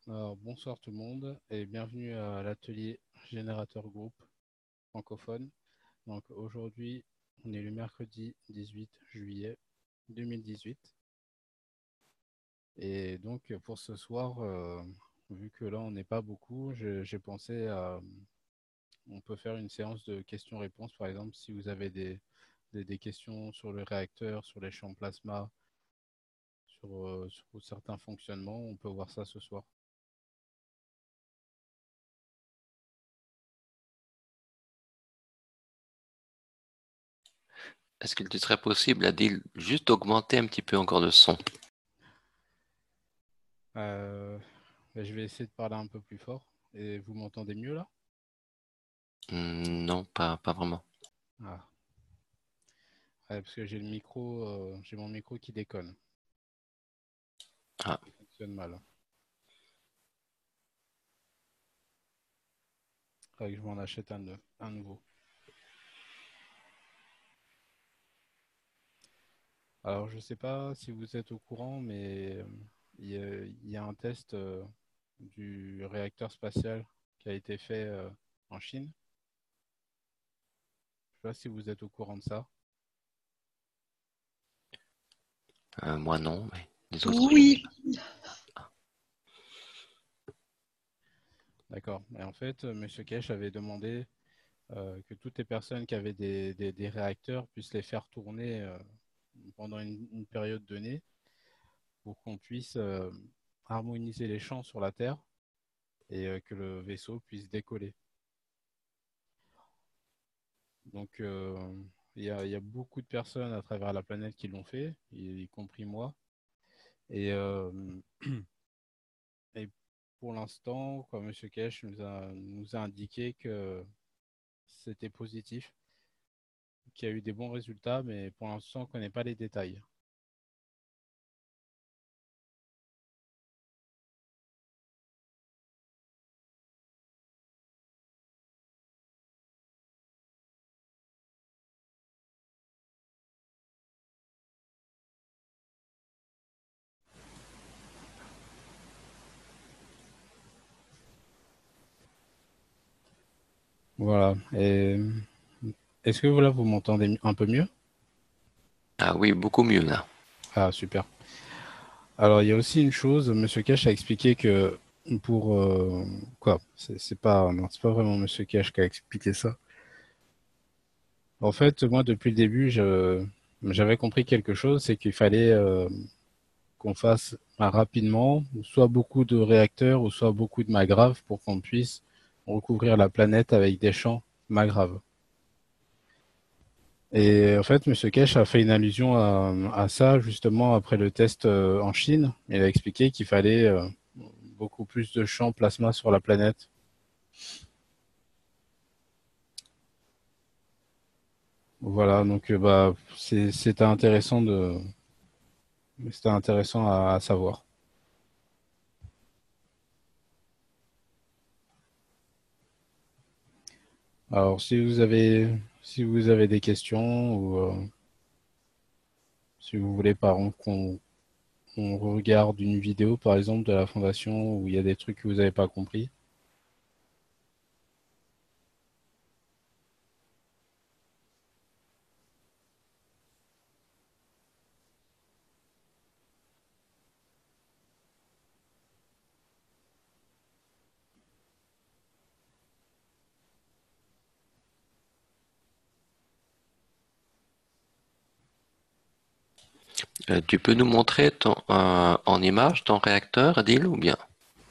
Alors, bonsoir tout le monde et bienvenue à l'atelier Générateur Groupe francophone. Donc aujourd'hui, on est le mercredi 18 juillet 2018 et donc pour ce soir, vu que là on n'est pas beaucoup, j'ai pensé à on peut faire une séance de questions-réponses par exemple si vous avez des questions sur le réacteur, sur les champs plasma, sur certains fonctionnements, on peut voir ça ce soir. Est-ce qu'il te serait possible, Adil, juste d'augmenter un petit peu encore le son? Euh, je vais essayer de parler un peu plus fort. Et vous m'entendez mieux là? Non, pas vraiment. Ah, ouais, parce que j'ai mon micro qui déconne, Ah, qui fonctionne mal. Faudrait que je m'en achète un nouveau. Alors, je sais pas si vous êtes au courant, mais il y a un test du réacteur spatial qui a été fait en Chine. Je sais pas si vous êtes au courant de ça. moi non, mais les autres, oui. Oui, D'accord. Et en fait, Monsieur Kesh avait demandé que toutes les personnes qui avaient des réacteurs puissent les faire tourner pendant une période donnée pour qu'on puisse harmoniser les champs sur la Terre et que le vaisseau puisse décoller. Donc, il y a beaucoup de personnes à travers la planète qui l'ont fait, y compris moi. Et, et pour l'instant, quoi, Monsieur Kesh nous a indiqué que c'était positif, qu'il y a eu des bons résultats, mais pour l'instant, on ne connaît pas les détails. Voilà. Et est-ce que là, vous m'entendez un peu mieux? Ah oui, beaucoup mieux là. Ah, super. Alors, il y a aussi une chose, Monsieur Cash a expliqué que pour quoi? C'est pas non, c'est pas vraiment Monsieur Cash qui a expliqué ça. En fait, moi, depuis le début, j'avais compris quelque chose, c'est qu'il fallait qu'on fasse rapidement, soit beaucoup de réacteurs, ou soit beaucoup de magraves pour qu'on puisse recouvrir la planète avec des champs magraves. Et en fait, Monsieur Cash a fait une allusion à ça justement après le test en Chine. Il a expliqué qu'il fallait beaucoup plus de champs plasma sur la planète. Voilà, donc bah c'était intéressant à savoir. Alors si vous avez des questions ou si vous voulez par exemple qu'on regarde une vidéo par exemple de la fondation où il y a des trucs que vous n'avez pas compris. Tu peux nous montrer en image ton réacteur, Adil, ou bien?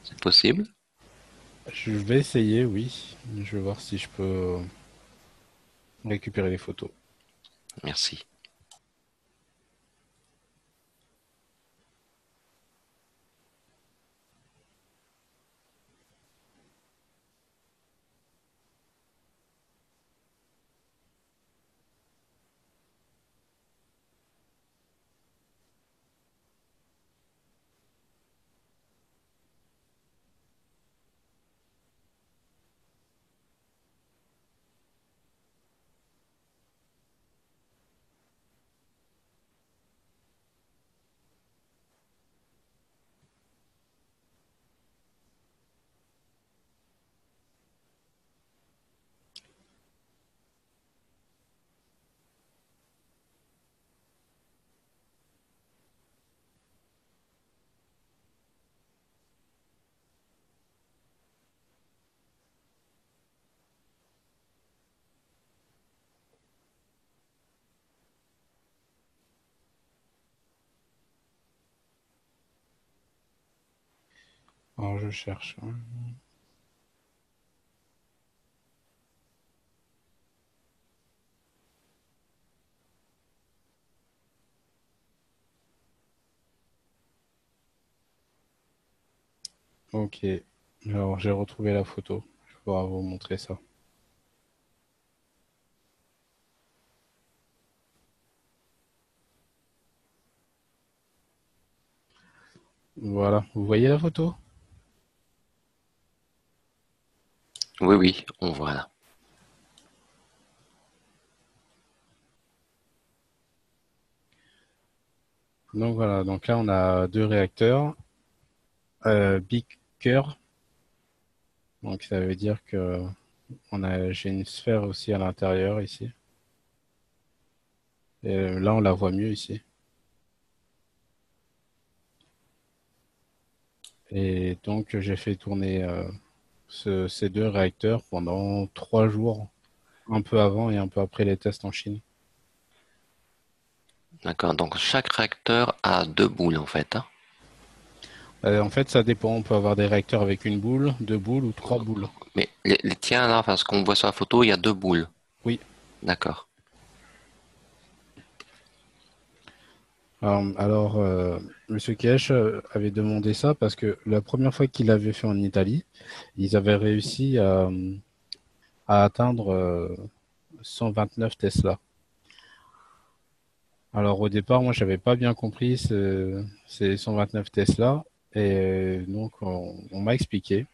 C'est possible? Je vais essayer, oui. Je vais voir si je peux récupérer les photos. Merci. Alors je cherche. Ok. Alors j'ai retrouvé la photo. Je pourrais vous montrer ça. Voilà. Vous voyez la photo? Oui, oui, on voit là. Donc voilà. Donc là on a deux réacteurs. Big cœur. Donc ça veut dire que j'ai une sphère aussi à l'intérieur ici. Et là on la voit mieux ici. Et donc j'ai fait tourner ces deux réacteurs pendant 3 jours, un peu avant et un peu après les tests en Chine. D'accord. Donc chaque réacteur a deux boules en fait, hein. En fait, ça dépend. On peut avoir des réacteurs avec une boule, deux boules ou trois boules. Mais les tiens là, enfin ce qu'on voit sur la photo, il y a deux boules. Oui. D'accord. Monsieur Kesh avait demandé ça parce que la première fois qu'il l'avait fait en Italie, ils avaient réussi à atteindre 129 Tesla. Alors au départ, moi, j'avais pas bien compris ces 129 Tesla. Et donc, on m'a expliqué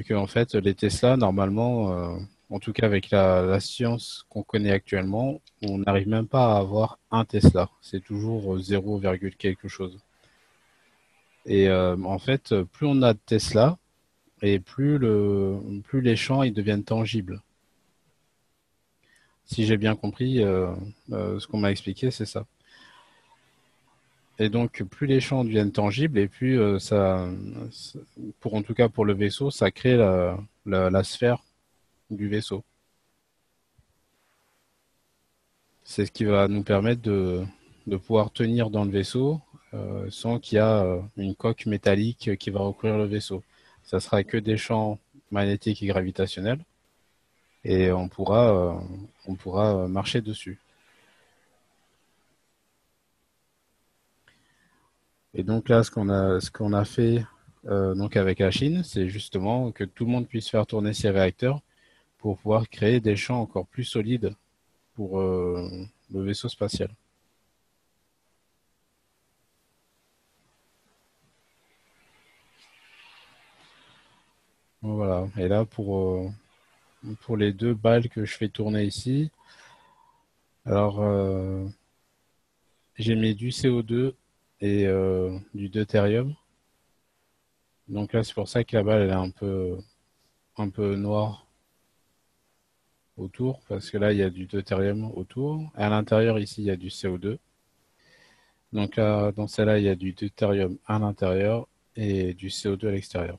que, en fait, les Tesla, normalement, en tout cas avec la science qu'on connaît actuellement, on n'arrive même pas à avoir un Tesla. C'est toujours 0, quelque chose. Et en fait, plus on a de Tesla, et plus les champs ils deviennent tangibles. Si j'ai bien compris, ce qu'on m'a expliqué, c'est ça. Et donc, plus les champs deviennent tangibles, et plus pour en tout cas pour le vaisseau, ça crée la sphère du vaisseau. C'est ce qui va nous permettre de pouvoir tenir dans le vaisseau sans qu'il y a une coque métallique qui va recouvrir le vaisseau. Ça sera que des champs magnétiques et gravitationnels et on pourra marcher dessus. Et donc là, ce qu'on a fait donc avec la Chine, c'est justement que tout le monde puisse faire tourner ses réacteurs pour pouvoir créer des champs encore plus solides pour le vaisseau spatial. Donc voilà. Et là, pour les deux balles que je fais tourner ici, alors j'ai mis du CO2 et du deutérium. Donc là, c'est pour ça que la balle elle est un peu noire autour, parce que là, il y a du deutérium autour. Et à l'intérieur, ici, il y a du CO2. Donc là, dans celle-là, il y a du deutérium à l'intérieur et du CO2 à l'extérieur.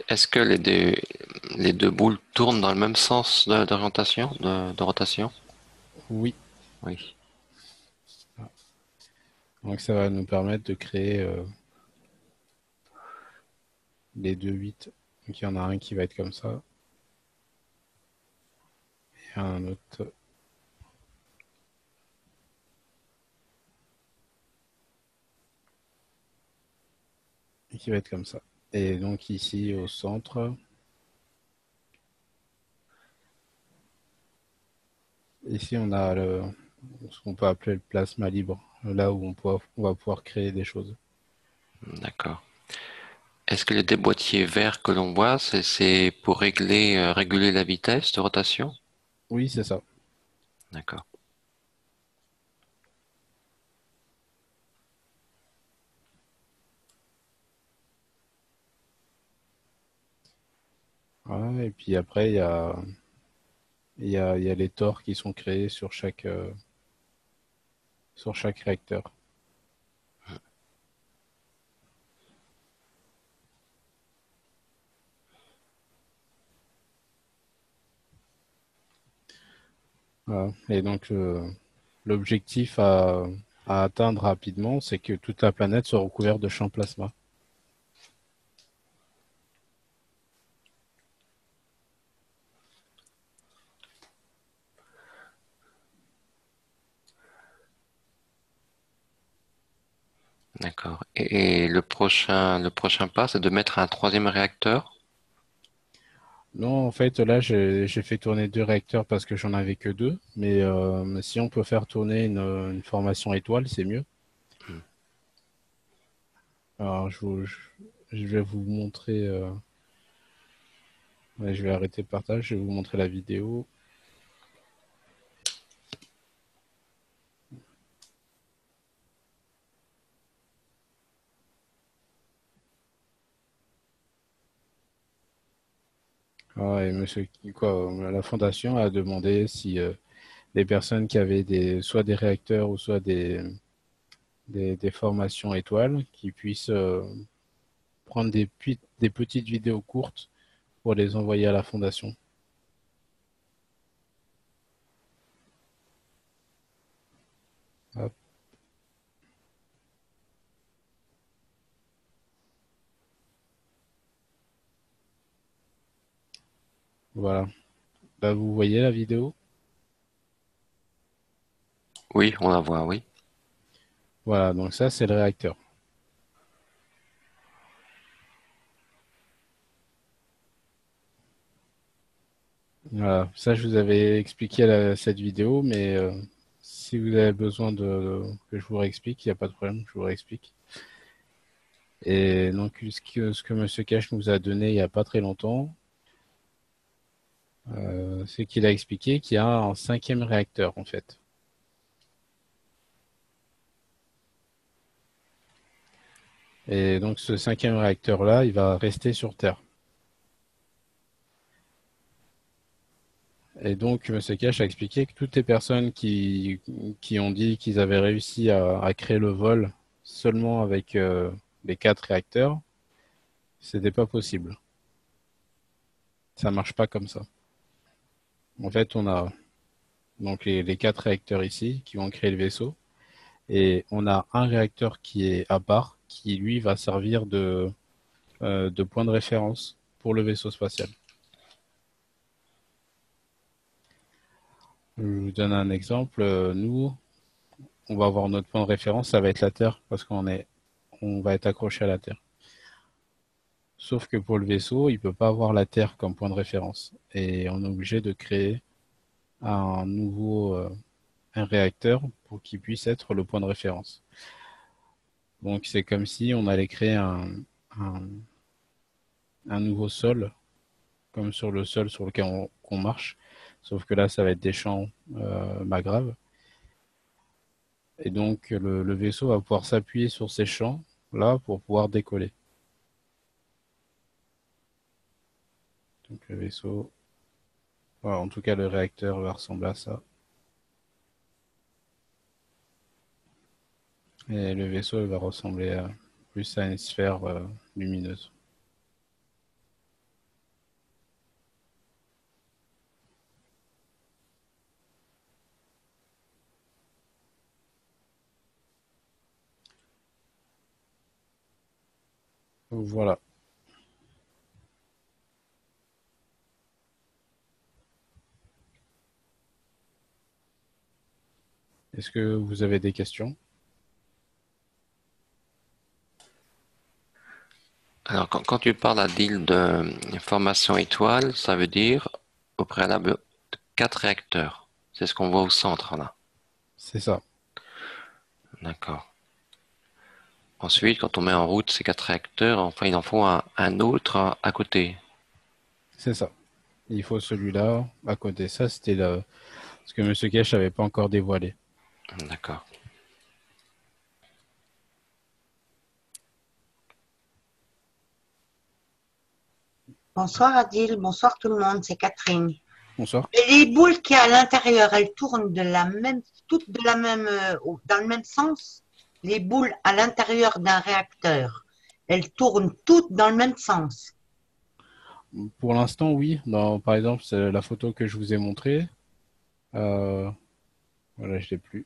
Est-ce que les deux boules tournent dans le même sens d'orientation, de rotation? Oui. Oui. Donc ça va nous permettre de créer les deux 8. Donc il y en a un qui va être comme ça et un autre qui va être comme ça. Et donc ici au centre, ici on a ce qu'on peut appeler le plasma libre, là où on va pouvoir créer des choses. D'accord. Est-ce que les deux boîtiers verts que l'on voit, c'est pour réguler la vitesse de rotation? Oui, c'est ça. D'accord. Voilà. Et puis après, il y a les tors qui sont créés sur chaque réacteur. Voilà. Et donc l'objectif à atteindre rapidement, c'est que toute la planète soit recouverte de champs plasma. D'accord. Et le prochain pas, c'est de mettre un troisième réacteur? Non, en fait, là, j'ai fait tourner 2 réacteurs parce que j'en avais que 2. Mais si on peut faire tourner une formation étoile, c'est mieux. Hmm. Alors, je vais vous montrer. Ouais, je vais arrêter le partage. Je vais vous montrer la vidéo. Ah, et monsieur, quoi, la fondation a demandé si les personnes qui avaient soit des réacteurs ou soit des formations étoiles, qui puissent prendre des petites vidéos courtes pour les envoyer à la fondation. Hop, voilà. Là, vous voyez la vidéo? Oui, on la voit, oui. Voilà, donc ça, c'est le réacteur. Voilà, ça, je vous avais expliqué cette vidéo, mais si vous avez besoin que je vous réexplique, il n'y a pas de problème, je vous réexplique. Et donc, ce que Monsieur Cash nous a donné il n'y a pas très longtemps, c'est qu'il a expliqué qu'il y a un 5e réacteur, en fait. Et donc, ce 5e réacteur-là, il va rester sur Terre. Et donc, M. Cash a expliqué que toutes les personnes qui ont dit qu'ils avaient réussi à créer le vol seulement avec les 4 réacteurs, c'était pas possible. Ça marche pas comme ça. En fait, on a donc les 4 réacteurs ici qui vont créer le vaisseau, et on a un réacteur qui est à part, qui lui va servir de point de référence pour le vaisseau spatial. Je vous donne un exemple. Nous, on va avoir notre point de référence, ça va être la Terre, parce on va être accroché à la Terre. Sauf que pour le vaisseau, il ne peut pas avoir la Terre comme point de référence. Et on est obligé de créer un réacteur pour qu'il puisse être le point de référence. Donc c'est comme si on allait créer un, un nouveau sol, comme sur le sol sur lequel on marche. Sauf que là, ça va être des champs magraves. Et donc le vaisseau va pouvoir s'appuyer sur ces champs là pour pouvoir décoller. Donc le vaisseau, voilà, en tout cas le réacteur va ressembler à ça. Et le vaisseau va ressembler plus à une sphère lumineuse. Voilà. Est-ce que vous avez des questions? Alors, quand tu parles à deal de formation étoile, ça veut dire au préalable 4 réacteurs. C'est ce qu'on voit au centre, là. C'est ça. D'accord. Ensuite, quand on met en route ces 4 réacteurs, enfin, il en faut un autre à côté. C'est ça. Il faut celui-là à côté. Ça, c'était ce que Monsieur Cash n'avait pas encore dévoilé. D'accord. Bonsoir Adil, bonsoir tout le monde, c'est Catherine. Bonsoir. Et les boules qu'il y a à l'intérieur, elles tournent toutes de la même, dans le même sens. Les boules à l'intérieur d'un réacteur, elles tournent toutes dans le même sens. Pour l'instant, oui. Par exemple, c'est la photo que je vous ai montrée. Euh, voilà, je l'ai plus.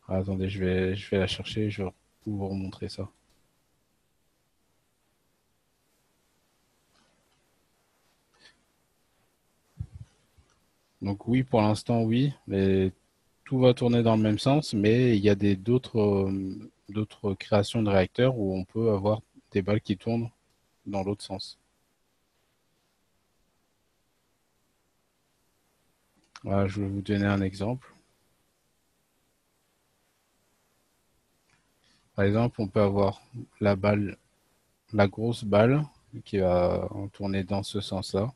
Ah, attendez, je vais la chercher, je vais vous remontrer ça. Donc oui, pour l'instant, oui, mais tout va tourner dans le même sens, mais il y a d'autres créations de réacteurs où on peut avoir des balles qui tournent dans l'autre sens. Voilà, je vais vous donner un exemple. Par exemple, on peut avoir la grosse balle qui va tourner dans ce sens-là.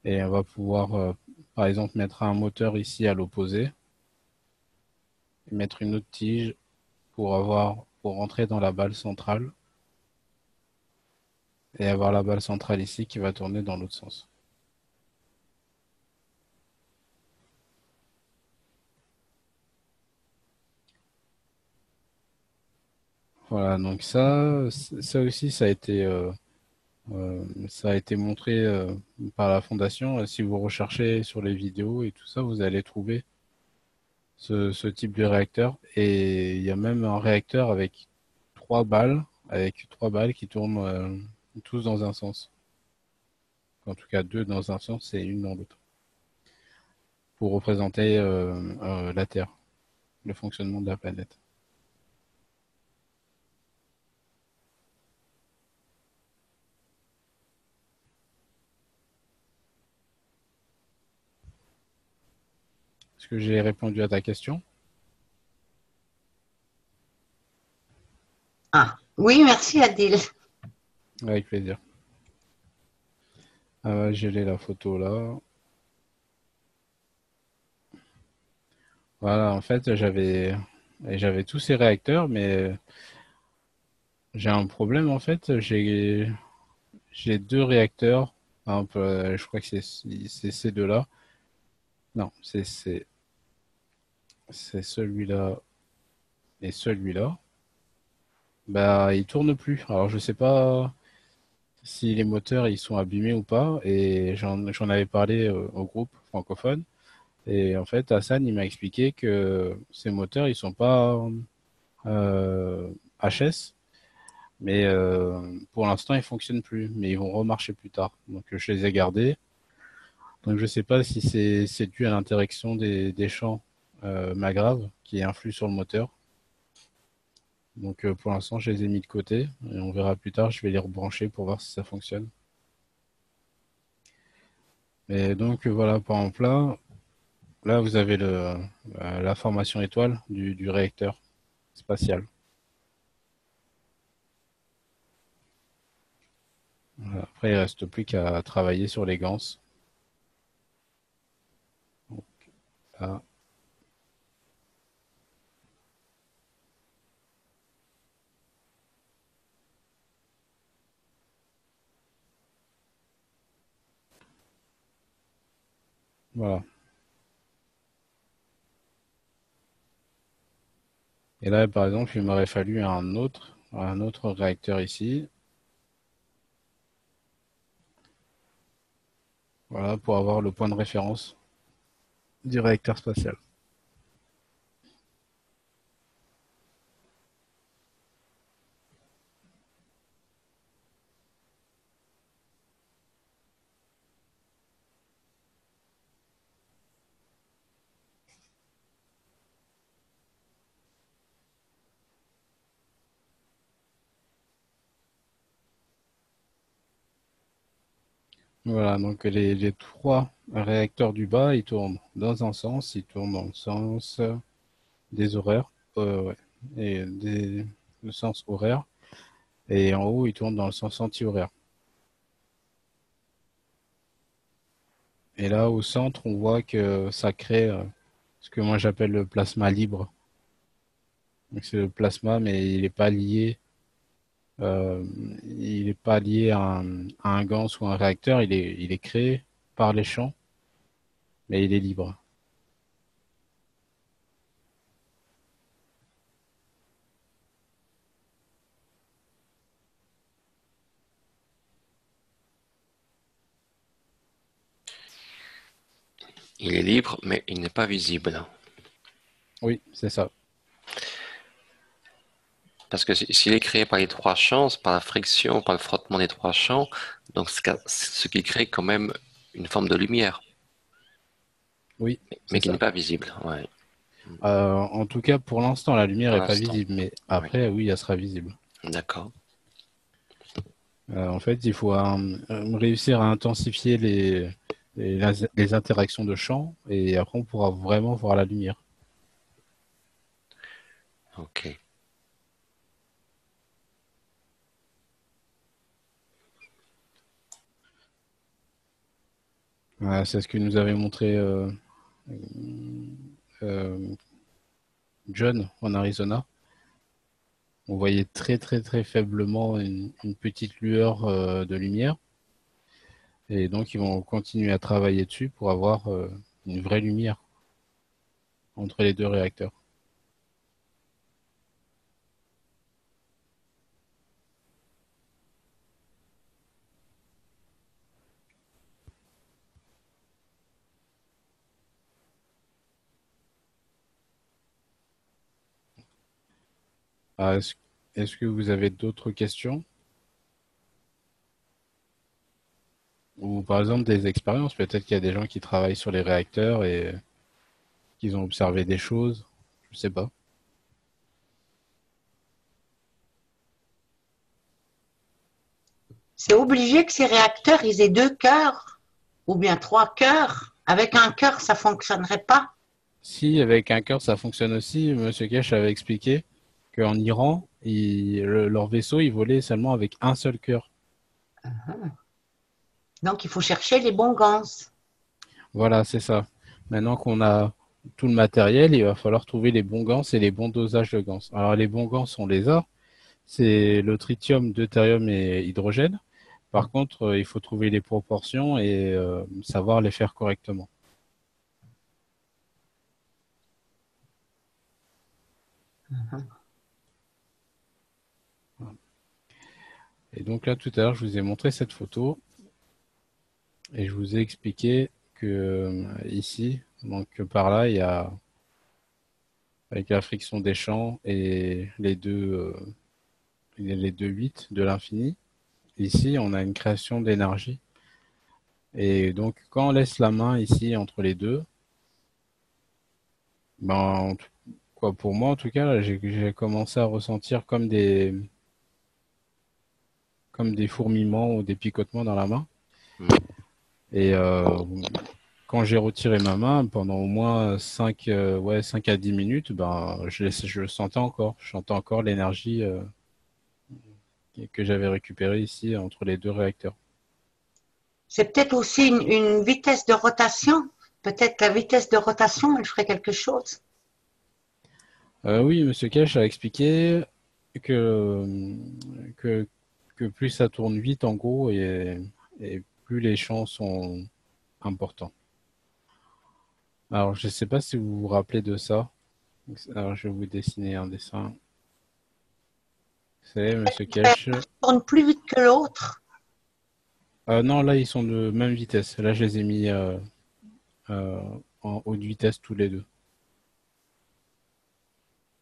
Et on va pouvoir, par exemple, mettre un moteur ici à l'opposé, et mettre une autre tige pour rentrer dans la balle centrale, et avoir la balle centrale ici qui va tourner dans l'autre sens. Voilà, donc ça aussi, ça a été montré par la fondation. Si vous recherchez sur les vidéos et tout ça, vous allez trouver ce type de réacteur. Et il y a même un réacteur avec trois balles qui tournent tous dans un sens. En tout cas, deux dans un sens et une dans l'autre. Pour représenter la Terre, le fonctionnement de la planète. Est-ce que j'ai répondu à ta question? Ah, oui, merci Adil. Avec plaisir. J'ai la photo là. Voilà, en fait, j'avais tous ces réacteurs, mais j'ai un problème en fait. J'ai deux réacteurs. Je crois que c'est ces deux-là. Non, c'est celui-là et celui-là. Bah, ils tournent plus. Alors, je sais pas si les moteurs ils sont abîmés ou pas. Et j'en avais parlé au groupe francophone. Et en fait, Hassan, il m'a expliqué que ces moteurs, ils sont pas euh, HS, mais pour l'instant, ils fonctionnent plus. Mais ils vont remarcher plus tard. Donc, je les ai gardés. Donc, je sais pas si c'est dû à l'interaction des champs MAGRAV qui influent sur le moteur. Donc, pour l'instant, je les ai mis de côté. Et on verra plus tard. Je vais les rebrancher pour voir si ça fonctionne. Et donc, voilà, par exemple, là, vous avez la formation étoile du réacteur spatial. Voilà. Après, il reste plus qu'à travailler sur les ganses. Donc, là, voilà. Et là, par exemple, il m'aurait fallu un autre réacteur ici. Voilà, pour avoir le point de référence du réacteur spatial. Voilà, donc les trois réacteurs du bas, ils tournent dans un sens, ils tournent dans le sens des horaires, ouais, le sens horaire, et en haut, ils tournent dans le sens anti-horaire. Et là, au centre, on voit que ça crée ce que moi j'appelle le plasma libre. Donc c'est le plasma, mais euh, il est pas lié à un gans ou un réacteur, il est créé par les champs, mais il est libre. Il est libre, mais il n'est pas visible. Oui, c'est ça. Parce que s'il est créé par les trois champs, par la friction, par le frottement des trois champs, donc ce qui crée quand même une forme de lumière, Oui, mais c'est qui n'est ça. pas visible, ouais, En tout cas, pour l'instant, la lumière pour est pas l'instant. visible, mais Oui, après, oui, elle sera visible. d'accord. En fait, il faut réussir à intensifier les interactions de champs et après, on pourra vraiment voir la lumière. Ok. C'est ce que nous avait montré euh, John en Arizona. On voyait très très très faiblement une petite lueur de lumière. Et donc, ils vont continuer à travailler dessus pour avoir une vraie lumière entre les deux réacteurs. Ah, est-ce que vous avez d'autres questions? Ou par exemple des expériences? Peut-être qu'il y a des gens qui travaillent sur les réacteurs et qu'ils ont observé des choses. Je sais pas. C'est obligé que ces réacteurs, ils aient deux cœurs ou bien trois cœurs. Avec un cœur, ça fonctionnerait pas. Si avec un cœur ça fonctionne aussi, Monsieur Kesh avait expliqué qu'en Iran, leur vaisseau il volait seulement avec un seul cœur. Donc, il faut chercher les bons gants. Voilà, c'est ça. Maintenant qu'on a tout le matériel, il va falloir trouver les bons gants et les bons dosages de gants. Alors les bons gants, on les a. C'est le tritium, deutérium et hydrogène. Par contre, il faut trouver les proportions et savoir les faire correctement. Et donc là, tout à l'heure, je vous ai montré cette photo et je vous ai expliqué que ici, donc par là, il y a avec la friction des champs et les deux 8 de l'infini. Ici, on a une création d'énergie. Et donc, quand on laisse la main ici entre les deux, ben, quoi, pour moi, en tout cas, j'ai commencé à ressentir comme des fourmillements ou des picotements dans la main. Hmm. Et quand j'ai retiré ma main, pendant au moins 5 à 10 minutes, ben, je le sentais encore. Je sentais encore l'énergie que j'avais récupérée ici entre les deux réacteurs. C'est peut-être aussi une vitesse de rotation. Peut-être la vitesse de rotation, elle ferait quelque chose. Oui, Monsieur Cash a expliqué que, que, que plus ça tourne vite, en gros, et plus les champs sont importants. Alors, je ne sais pas si vous vous rappelez de ça. Alors, je vais vous dessiner un dessin. C'est Monsieur Cash. Tourne plus vite que l'autre. Non, là, ils sont de même vitesse. Là, je les ai mis euh, en haute vitesse tous les deux.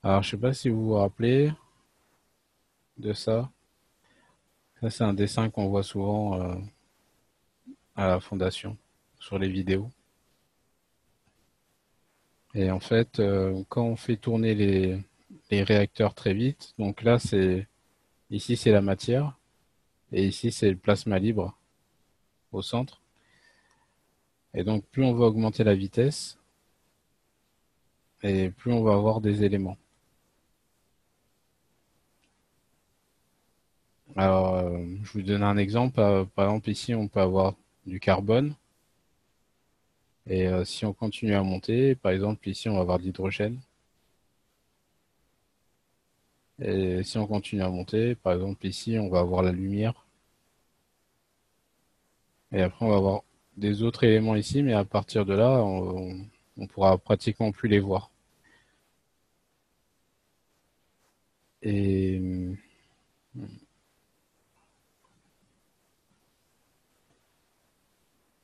Alors, je sais pas si vous vous rappelez de ça. Ça, c'est un dessin qu'on voit souvent à la fondation, sur les vidéos. Et en fait, quand on fait tourner les réacteurs très vite, donc là, ici, c'est la matière, et ici, c'est le plasma libre au centre. Et donc, plus on va augmenter la vitesse, et plus on va avoir des éléments. Alors, je vous donne un exemple. Par exemple, ici, on peut avoir du carbone. Et si on continue à monter, par exemple, ici, on va avoir de l'hydrogène. Et si on continue à monter, par exemple, ici, on va avoir la lumière. Et après, on va avoir des autres éléments ici, mais à partir de là, on pourra pratiquement plus les voir. Et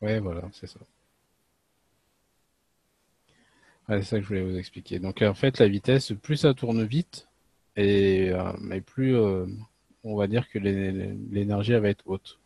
ouais, voilà, c'est ça. Ouais, c'est ça que je voulais vous expliquer. Donc en fait, la vitesse, plus ça tourne vite, mais plus on va dire que l'énergie elle va être haute.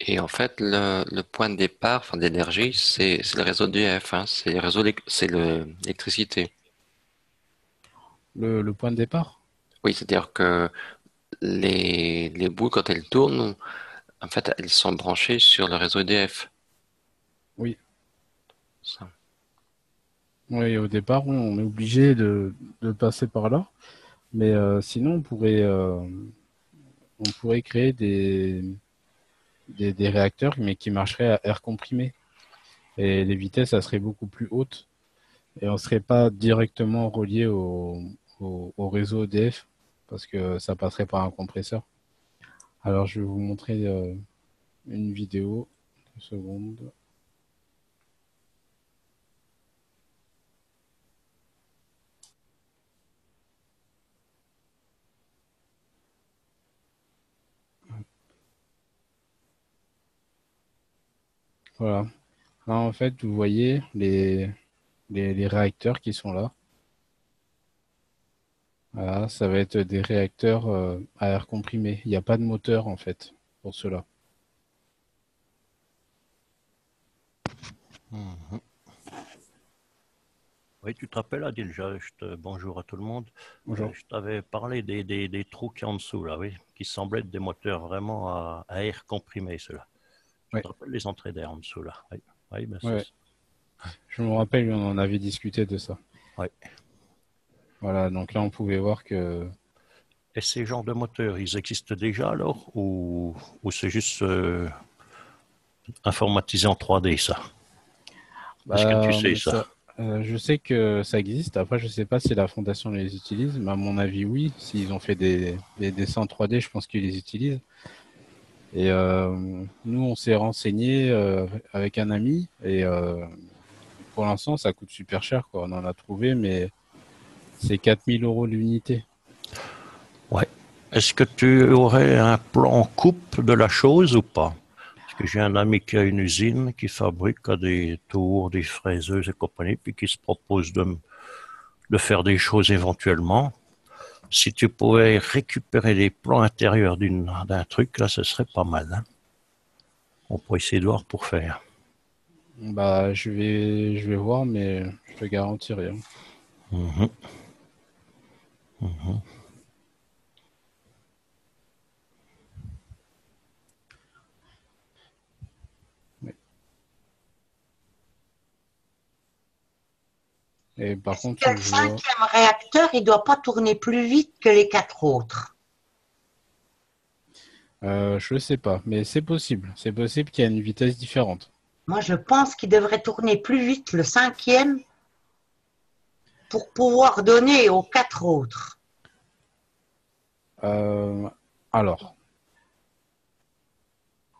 Et en fait, le point de départ, enfin, d'énergie, c'est le réseau d'EDF, hein, c'est le réseau, c'est l'électricité. Le point de départ? Oui, c'est-à-dire que les boules, quand elles tournent, en fait, elles sont branchées sur le réseau EDF. Oui. Ça. Oui, au départ, on est obligé de passer par là. Mais sinon, on pourrait créer des réacteurs, mais qui marcheraient à air comprimé. Et les vitesses, ça serait beaucoup plus hautes. Et on ne serait pas directement relié au réseau EDF, parce que ça passerait par un compresseur. Alors, je vais vous montrer une vidéo. 2 secondes. Voilà. Là, en fait, vous voyez les réacteurs qui sont là. Voilà, ça va être des réacteurs à air comprimé. Il n'y a pas de moteur, en fait, pour cela. Mhm. Oui, tu te rappelles, Adil, bonjour à tout le monde. Bonjour. Je t'avais parlé des trous qui en dessous, là, oui, qui semblaient être des moteurs vraiment à air comprimé, ceux-là. Tu Oui, te rappelles les entrées d'air en dessous, là? Oui, oui, ben ouais, ouais. Je me rappelle, on en avait discuté de ça. oui. Voilà, donc là, on pouvait voir que Et ces genres de moteurs, ils existent déjà alors ou c'est juste informatisé en 3D, ça? Est-ce que tu bah, sais ça? je sais que ça existe. Après, je sais pas si la fondation les utilise, mais à mon avis, oui. S'ils ont fait des dessins 3D, je pense qu'ils les utilisent. Et nous, on s'est renseigné avec un ami, et pour l'instant, ça coûte super cher, quoi. On en a trouvé, mais c'est 4 000 € l'unité. Ouais. Est-ce que tu aurais un plan coupe de la chose ou pas? Parce que j'ai un ami qui a une usine qui fabrique des tours, des fraiseuses et compagnie, puis qui se propose de faire des choses éventuellement. Si tu pouvais récupérer les plans intérieurs d'un truc, là, ce serait pas mal, hein. On pourrait essayer de voir pour faire. Bah, je vais voir, mais je te garantis rien. Mhm, mhm. Ouais. Et par Est-ce contre, que le je vois. cinquième réacteur, il ne doit pas tourner plus vite que les 4 autres? Je sais pas, mais c'est possible. C'est possible qu'il y ait une vitesse différente. Moi, je pense qu'il devrait tourner plus vite le cinquième pour pouvoir donner aux 4 autres. Euh, alors,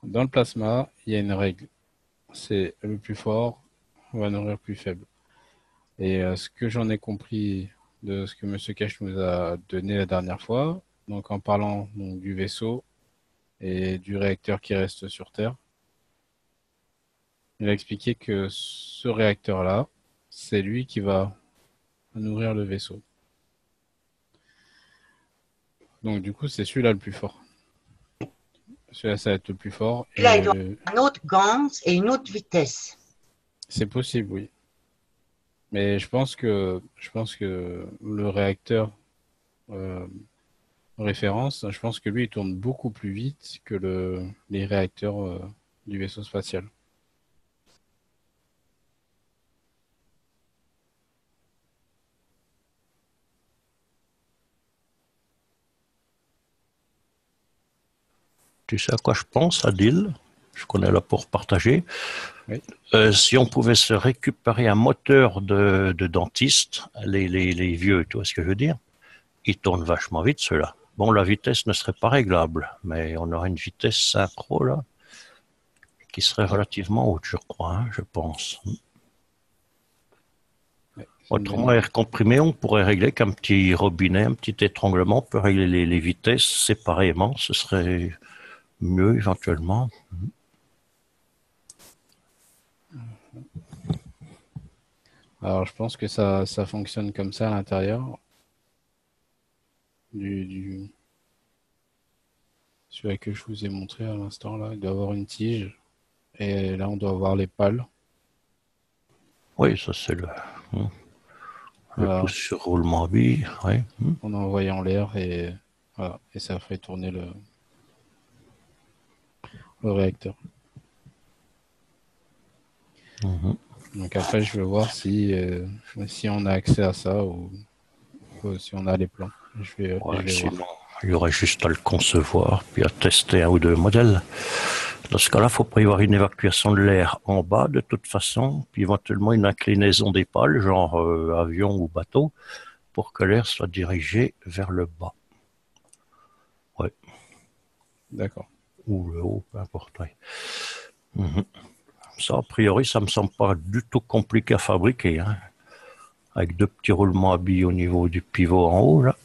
dans le plasma, il y a une règle. C'est le plus fort va nourrir le plus faible. Et ce que j'en ai compris de ce que Monsieur Cash nous a donné la dernière fois, donc en parlant donc, du vaisseau et du réacteur qui reste sur Terre, il a expliqué que ce réacteur-là, c'est lui qui va nourrir le vaisseau. Donc du coup, c'est celui-là le plus fort. Celui-là, ça va être le plus fort. Et là, il doit avoir un autre gans et une autre vitesse. C'est possible, oui. Mais je pense que le réacteur euh, référence, je pense que lui, il tourne beaucoup plus vite que les réacteurs du vaisseau spatial. Tu sais à quoi je pense, Adil? Je connais là pour partager. Oui. Si on pouvait se récupérer un moteur de dentiste, les vieux, tu vois ce que je veux dire? Ils tournent vachement vite, ceux-là. Bon, la vitesse ne serait pas réglable, mais on aurait une vitesse synchro, là. qui serait relativement haute, je crois, hein, je pense. Ouais, Autrement, l'air comprimé, on pourrait régler qu'un petit robinet, un petit étranglement, on peut régler les vitesses séparément, ce serait mieux éventuellement. Alors, je pense que ça fonctionne comme ça à l'intérieur du celui que je vous ai montré à l'instant là. Il doit avoir une tige et là on doit avoir les pales. Oui, ça c'est le Voilà, tout sur roulement à billes. Ouais. on a envoyé en l'air et voilà, et ça fait tourner le réacteur. Donc après, je vais voir si on a accès à ça ou si on a les plans. Je vais voir. Sinon, il y aurait juste à le concevoir, puis à tester un ou deux modèles. Dans ce cas-là, il faut prévoir une évacuation de l'air en bas de toute façon, puis éventuellement une inclinaison des pales, genre avion ou bateau, pour que l'air soit dirigé vers le bas. Ouais. D'accord. Ou le haut, peu importe. Ouais. Ça, a priori, ça me semble pas du tout compliqué à fabriquer, hein. Avec deux petits roulements à billes au niveau du pivot en haut, là.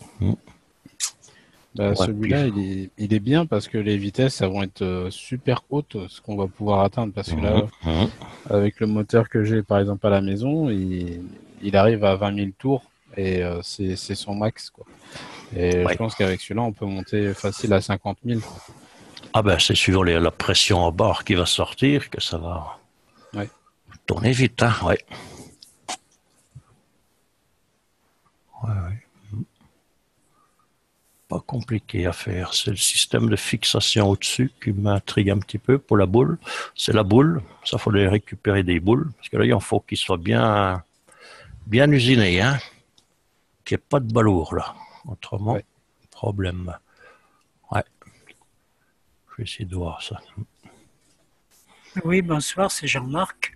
Bah, celui-là, il est bien parce que les vitesses, elles vont être super hautes, ce qu'on va pouvoir atteindre. Parce que là, avec le moteur que j'ai, par exemple, à la maison, il arrive à 20 000 tours et c'est son max, quoi. Et je pense qu'avec celui-là, on peut monter facile à 50 000. Ah ben, c'est suivant la pression en barre qui va sortir que ça va tourner vite, hein, ouais. Pas compliqué à faire. C'est le système de fixation au-dessus qui m'intrigue un petit peu pour la boule. C'est la boule. Ça, faudrait récupérer des boules. Parce que là, il en faut qu'il soit bien usiné, hein. Qu'il n'y ait pas de balourd, là. Autrement, problème. Ouais. Je vais essayer de voir ça. Oui, bonsoir, c'est Jean-Marc.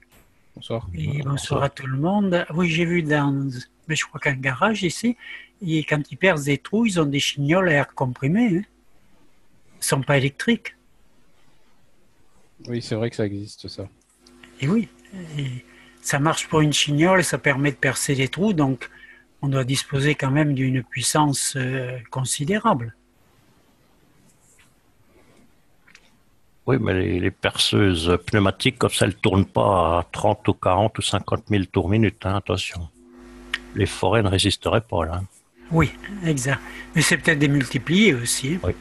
Bonsoir. Et bonsoir à tout le monde. Oui, j'ai vu mais je crois qu'un garage ici, et quand ils percent des trous, ils ont des chignoles à air comprimé. Hein. Ils ne sont pas électriques. Oui, c'est vrai que ça existe, ça. Et oui, et ça marche pour une chignole et ça permet de percer les trous, donc on doit disposer quand même d'une puissance considérable. Oui, mais les perceuses pneumatiques, comme ça, elles ne tournent pas à 30 ou 40 ou 50 000 tours minute, hein, attention. Les forêts ne résisteraient pas, là. Oui, exact. Mais c'est peut-être démultiplié aussi. Oui.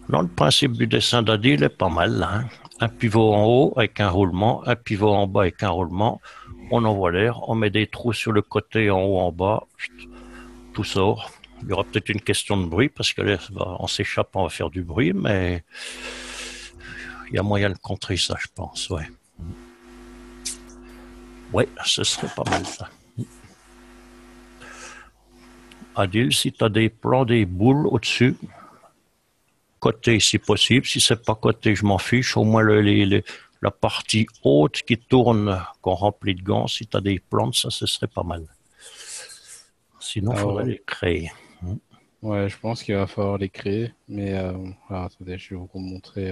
Non, le principe du dessin d'Adil est pas mal, là, hein. Un pivot en haut avec un roulement, un pivot en bas avec un roulement. On envoie l'air, on met des trous sur le côté, en haut, en bas, tout sort. Il y aura peut-être une question de bruit, parce que l'air, en s'échappant, on va faire du bruit, mais il y a moyen de contrer ça, je pense, ouais. Oui, ce serait pas mal, ça. Adil, si tu as des plans, des boules au-dessus, côté si possible, si c'est pas côté, je m'en fiche, au moins la partie haute qui tourne, qu'on remplit de gants, si tu as des plans, ça, ce serait pas mal. Sinon, il faudrait les créer. Ouais, je pense qu'il va falloir les créer, mais alors, attendez, je vais vous montrer.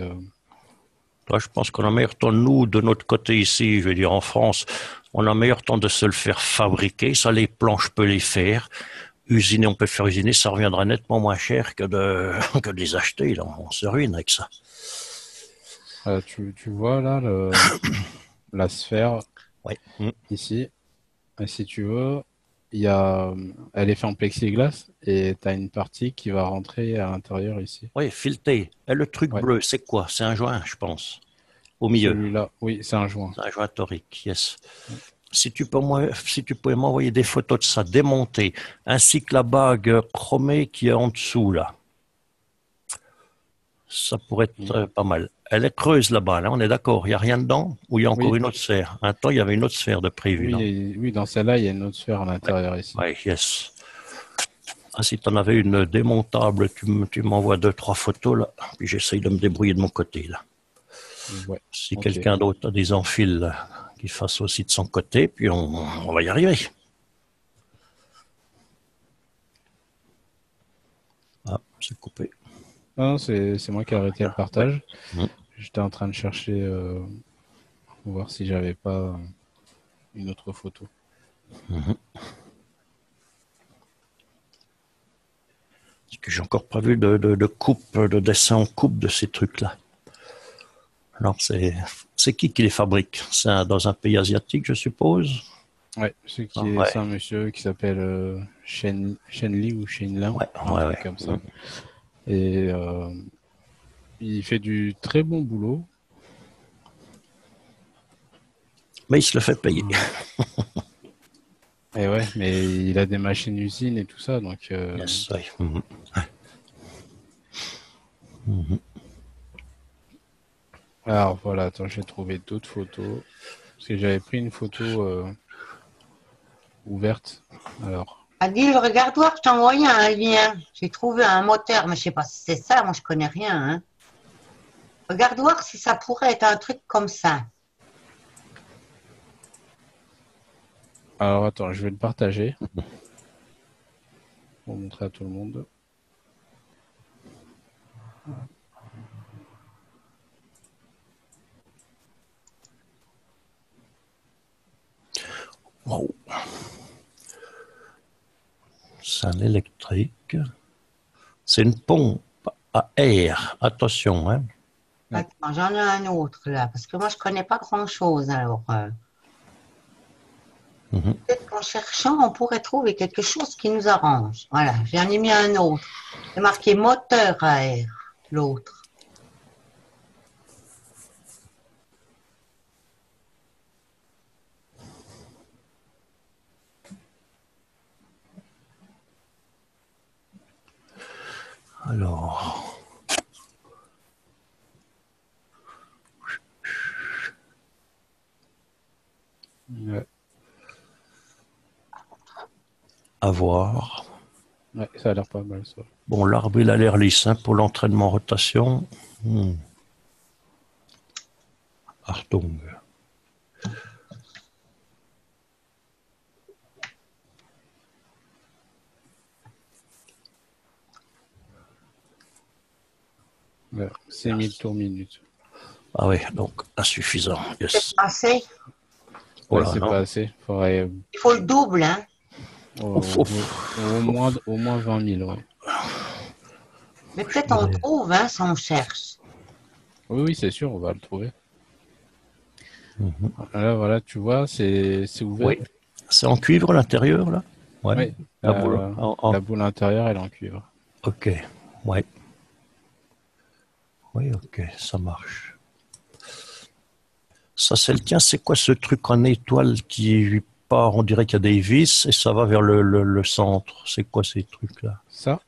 Toi, je pense qu'on a meilleur temps, nous, de notre côté ici, je veux dire en France, on a meilleur temps de se le faire fabriquer. Ça, les plans, je peux les faire. Usiner, on peut faire usiner, ça reviendra nettement moins cher que de les acheter. Là. On se ruine avec ça. Tu vois là la sphère ici. Et si tu veux, elle est faite en plexiglas et tu as une partie qui va rentrer à l'intérieur ici. Oui, fileté. Et le truc bleu, c'est quoi? C'est un joint, je pense. Au milieu. Celui-là, oui, c'est un joint. C'est un joint torique, yes. Si tu pouvais m'envoyer des photos de ça démonté, ainsi que la bague chromée qui est en dessous, là. Ça pourrait être pas mal. Elle est creuse là-bas, là, on est d'accord. Il n'y a rien dedans? Ou il y a encore une autre sphère? Un temps, il y avait une autre sphère de prévu. Oui, dans celle-là, il y a une autre sphère à l'intérieur ici. Oui, yes. Ah, si tu en avais une démontable, tu m'envoies 2-3 photos, là, puis j'essaye de me débrouiller de mon côté, là. Ouais, si quelqu'un d'autre a des enfiles, qu'il fasse aussi de son côté, puis on va y arriver. Ah, c'est coupé. Non, c'est moi qui ai arrêté le partage. J'étais en train de chercher pour voir si j'avais pas une autre photo. Parce que j'ai encore pas vu de coupe, de dessin en coupe de ces trucs-là. Alors, c'est qui les fabrique? C'est dans un pays asiatique, je suppose? Ouais, Ouais. c'est un monsieur qui s'appelle Shen Li ou Shen Lin, Ouais, un truc ouais. comme ça. Et il fait du très bon boulot. Mais il se le fait payer. Et ouais, mais il a des machines usines et tout ça, donc Yes, ouais. alors voilà, attends, j'ai trouvé d'autres photos. Parce que j'avais pris une photo ouverte. Alors, Adil, regarde voir, je t'ai envoyé un lien. J'ai trouvé un moteur, mais je sais pas si c'est ça, moi je connais rien. Hein. Regarde voir si ça pourrait être un truc comme ça. alors attends, je vais le partager pour montrer à tout le monde. Wow. C'est un électrique. C'est une pompe à air. Attention, hein. Attends, j'en ai un autre là, parce que moi je connais pas grand-chose. Alors, peut-être qu'en cherchant, on pourrait trouver quelque chose qui nous arrange. Voilà, j'en ai mis un autre. C'est marqué moteur à air, l'autre. Alors. Ouais, À voir. ouais, ça a l'air pas mal ça. Bon, l'arbre, il a l'air lisse, hein, pour l'entraînement rotation. Hartung. Ouais, 6000 tours minute. Ah oui, donc insuffisant. Yes. C'est assez. Voilà, c'est non. pas assez. Faudrait Il faut le double, hein. au moins 20 000, ouais. Mais peut-être on trouve, hein, si on cherche. Oui, oui, c'est sûr, on va le trouver. Là, voilà, tu vois, c'est ouvert. Oui. C'est en cuivre l'intérieur, là? Ouais. Oui, La boule. la boule intérieure, elle est en cuivre. Ok. Ouais. Oui, ok, ça marche. Ça, c'est le tien. C'est quoi ce truc en étoile qui part? On dirait qu'il y a des vis et ça va vers le centre. C'est quoi ces trucs-là? Ça,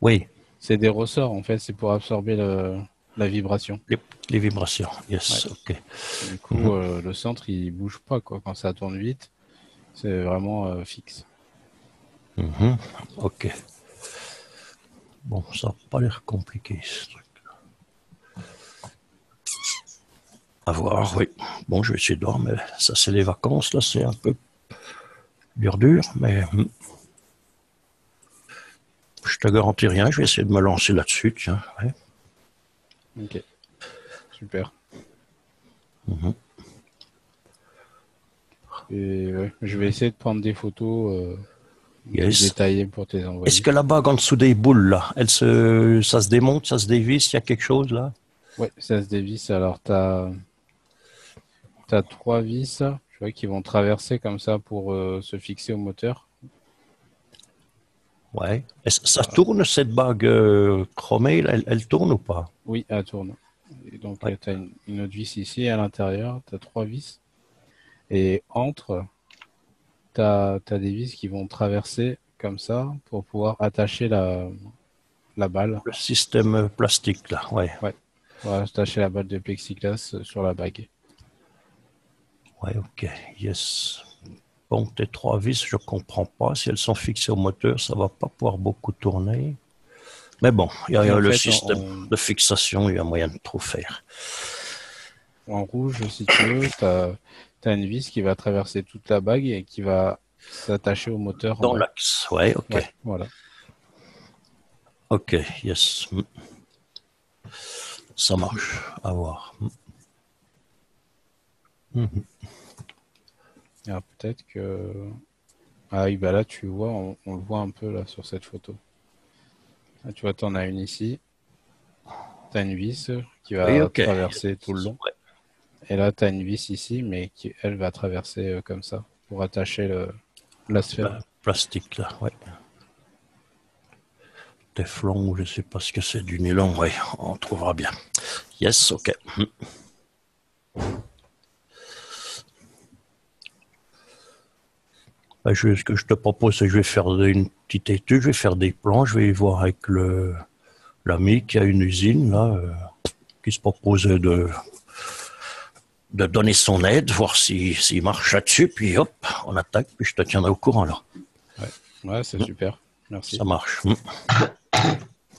Oui, c'est des ressorts, en fait, c'est pour absorber la vibration. les vibrations. Yes, Ouais. ok. Du coup, le centre, il bouge pas, quoi. Quand ça tourne vite, c'est vraiment fixe. Ok. Bon, ça n'a pas l'air compliqué, ce truc. À voir, oui. Bon, je vais essayer de voir, mais ça, c'est les vacances, là, c'est un peu dur, mais je te garantis rien, je vais essayer de me lancer là-dessus, tiens. Ouais. Ok, super. Et ouais, je vais essayer de prendre des photos Yes. détaillées pour te les envoyer. Est-ce que la bague en dessous des boules, là, ça se démonte, ça se dévisse, il y a quelque chose, là? Ouais, ça se dévisse. Alors, t'as 3 vis, tu vois, qui vont traverser comme ça pour se fixer au moteur. Ouais. Ça tourne, cette bague chromée, là, elle tourne ou pas? Oui, elle tourne. Et donc, Ouais. tu as une autre vis ici à l'intérieur. Tu as 3 vis. Et entre, tu as des vis qui vont traverser comme ça pour pouvoir attacher la balle. Le système plastique, là, ouais. Ouais, pour attacher la balle de plexiglas sur la bague. Ouais, ok, yes. Bon, tes 3 vis, je comprends pas. Si elles sont fixées au moteur, ça va pas pouvoir beaucoup tourner. Mais bon, il y a Et en le fait, système de fixation, il y a moyen de tout faire. En rouge, si tu veux, tu as une vis qui va traverser toute la bague et qui va s'attacher au moteur. Dans en bas. l'axe, ouais, ok. Ouais, voilà. Ok, yes. Ça marche, à voir. Mhm. Alors peut-être que... Ah oui, bah là tu vois, on le voit un peu là sur cette photo. Là, tu vois, tu en as une ici. Tu as une vis qui Oui, va ok. traverser tout le long. Ouais. Et là, tu as une vis ici, mais qui, elle, va traverser comme ça pour attacher la sphère. Plastique, là, ouais. Téflon, ou je sais pas ce que c'est, du nylon, ouais, on trouvera bien. Yes, ok. Ben, ce que je te propose, c'est que je vais faire une petite étude, je vais faire des plans, je vais voir avec l'ami qui a une usine, là, qui se proposait de donner son aide, voir s'il marche là-dessus, puis hop, on attaque, puis je te tiendrai au courant, là. Ouais, c'est super. Merci. Ça marche.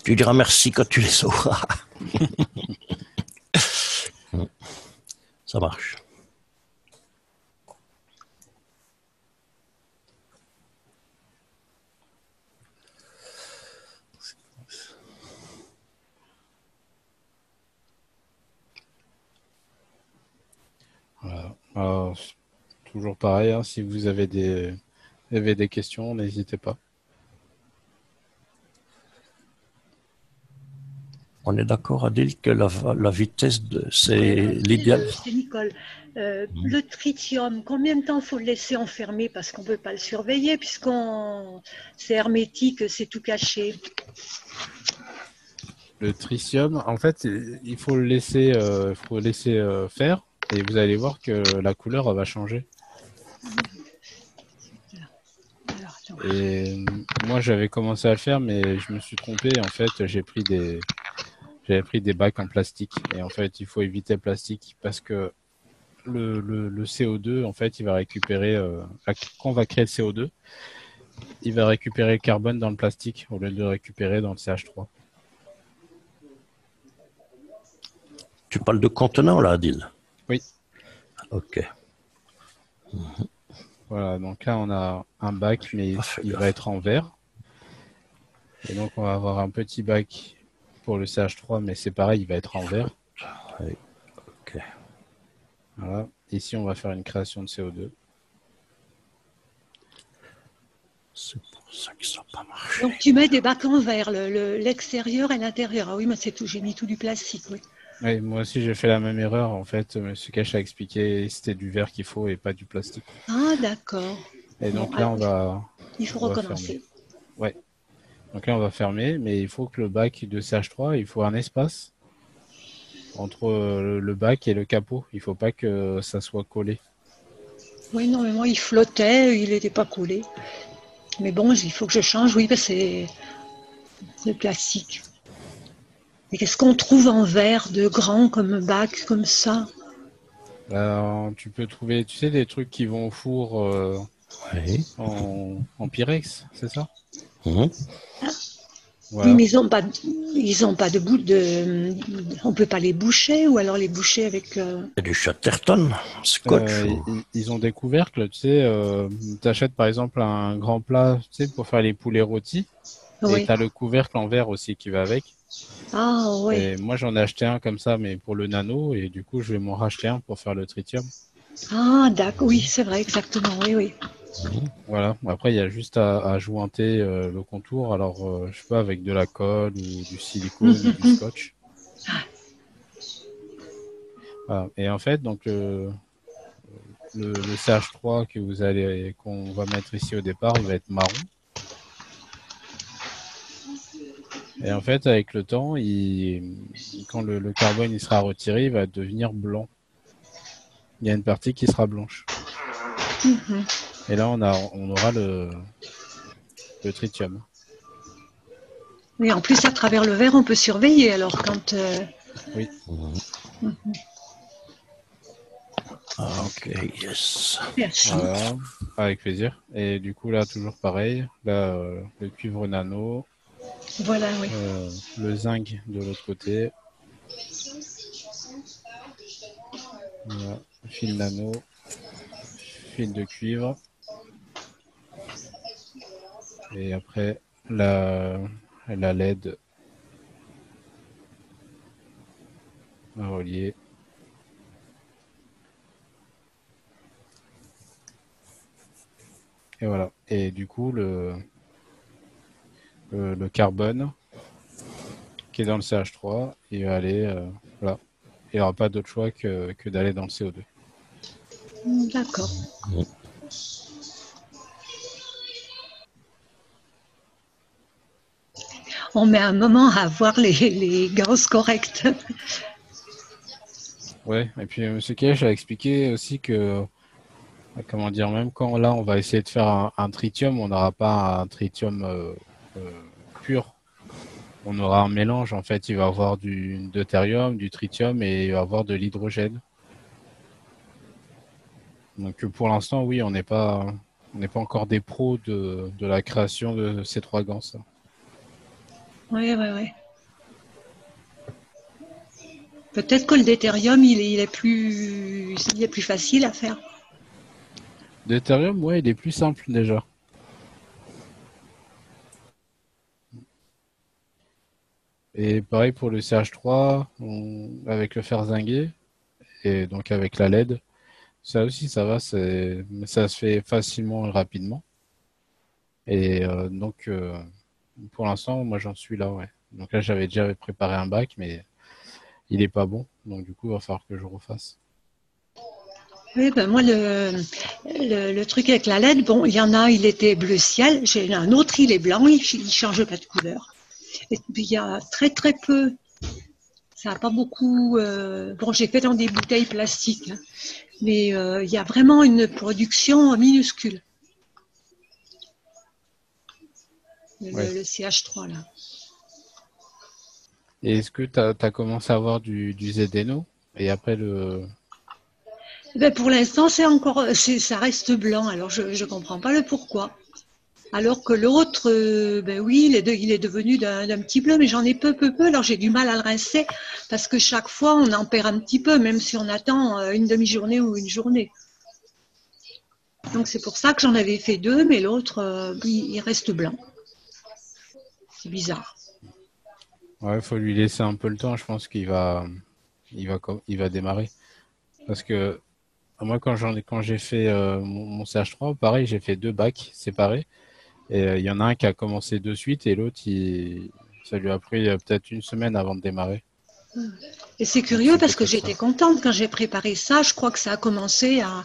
Tu diras merci quand tu les sauras. Ça marche. Voilà. Alors, toujours pareil, hein, si vous avez des questions, n'hésitez pas. On est d'accord, Adil, que la vitesse, c'est l'idéal. C'est Nicole. Le tritium, combien de temps faut le laisser enfermé parce qu'on ne peut pas le surveiller puisqu'on c'est hermétique, c'est tout caché. Le tritium, en fait, il faut le laisser, faire et vous allez voir que la couleur elle va changer. Alors, attends. Et moi, j'avais commencé à le faire, mais je me suis trompé. En fait, j'avais pris des bacs en plastique. Et en fait, il faut éviter le plastique parce que le CO2, en fait, il va récupérer, quand on va créer le CO2, il va récupérer le carbone dans le plastique au lieu de le récupérer dans le CH3. Tu parles de contenant, là, Adil? Oui. Ok. Voilà, donc là, on a un bac, mais il va être en verre. Et donc, on va avoir un petit bac pour le CH3, mais c'est pareil, il va être en verre. Oui. Ok. Voilà. Ici, on va faire une création de CO2. C'est pour ça que ça n'a pas marché. Donc tu mets des bacs en verre, l'extérieur et l'intérieur. Ah oui, moi c'est tout, j'ai mis tout du plastique, oui. Oui, moi aussi, j'ai fait la même erreur. En fait, M. Cash a expliqué c'était du verre qu'il faut et pas du plastique. Ah d'accord. Et Bon, donc là, il faut on va recommencer. fermer. Ouais. Donc là, on va fermer, mais il faut que le bac de CH3, il faut un espace entre le bac et le capot. Il faut pas que ça soit collé. Oui, non, mais moi il flottait, il n'était pas coulé. Mais bon, il faut que je change, oui, parce que c'est plastique. Et qu'est-ce qu'on trouve en verre de grand comme bac, comme ça? Alors, tu peux trouver, tu sais, des trucs qui vont au four Oui. en Pyrex, c'est ça? Mhm. Voilà. Oui, mais ils ont pas de bout de. On peut pas les boucher, ou alors les boucher avec. C'est du Chatterton, scotch. Ils ont des couvercles, tu sais, tu achètes par exemple un grand plat, tu sais, pour faire les poulets rôtis, et Oui. tu as le couvercle en verre aussi qui va avec. Ah oui. Et moi, j'en ai acheté un comme ça, mais pour le nano, et du coup, je vais m'en racheter un pour faire le tritium. Ah d'accord, oui, c'est vrai, exactement, oui, oui. Voilà. Après, il y a juste à jointer le contour. Alors, je sais pas, avec de la colle ou du silicone ou du scotch. Voilà. Et en fait, donc le CH3 qu'on va mettre ici au départ, il va être marron. Et en fait, avec le temps, quand le carbone il sera retiré, il va devenir blanc. Il y a une partie qui sera blanche. Et là, on aura le tritium. Oui, en plus, à travers le verre, on peut surveiller, alors quand. Oui. Ok, yes. Merci. Voilà, avec plaisir. Et du coup, là, toujours pareil. Là, le cuivre nano, Voilà, oui. le zinc de l'autre côté. Voilà, fil nano, fil de cuivre. Et après, la LED à relier. Et voilà. Et du coup, le carbone qui est dans le CH3, il va aller, voilà. Il n'aura pas d'autre choix que d'aller dans le CO2. D'accord. On met un moment à avoir les gaz corrects. Ouais, et puis M. Kesh a expliqué aussi que, comment dire, même quand là on va essayer de faire un tritium, on n'aura pas un tritium pur. On aura un mélange, en fait, il va avoir du deutérium, du tritium et il va avoir de l'hydrogène. Donc pour l'instant, oui, on n'est pas encore des pros de la création de ces trois gants. Ça. Oui. Peut-être que le deutérium, il est plus facile à faire. Deutérium, ouais, il est plus simple déjà. Et pareil pour le CH3, avec le fer zingué, et donc avec la LED, ça aussi, ça va, ça se fait facilement et rapidement. Et donc, pour l'instant, moi j'en suis là, ouais. Donc là, j'avais déjà préparé un bac, mais il est pas bon. Donc du coup, il va falloir que je refasse. Oui, ben moi, le truc avec la LED, bon, il y en a, il était bleu ciel, j'ai un autre, il est blanc, il change pas de couleur. Et puis, il y a très, très peu. Ça n'a pas beaucoup. Bon, j'ai fait dans des bouteilles plastiques, hein, mais il y a vraiment une production minuscule. Le CH3, là. Et est-ce que tu as commencé à avoir du ZNO et après le. Ben pour l'instant, ça reste blanc, alors je ne comprends pas le pourquoi. Alors que l'autre, ben oui, il est devenu d'un petit bleu, mais j'en ai peu, alors j'ai du mal à le rincer, parce que chaque fois, on en perd un petit peu, même si on attend une demi-journée ou une journée. Donc c'est pour ça que j'en avais fait deux, mais l'autre, il reste blanc. C'est bizarre. Ouais, il faut lui laisser un peu le temps, je pense qu'il va démarrer. Parce que moi, quand j'ai fait mon CH3, pareil, j'ai fait 2 bacs séparés. Et il y en a un qui a commencé de suite et l'autre, ça lui a pris peut-être une semaine avant de démarrer. Et c'est curieux parce que j'étais contente quand j'ai préparé ça. Je crois que ça a commencé à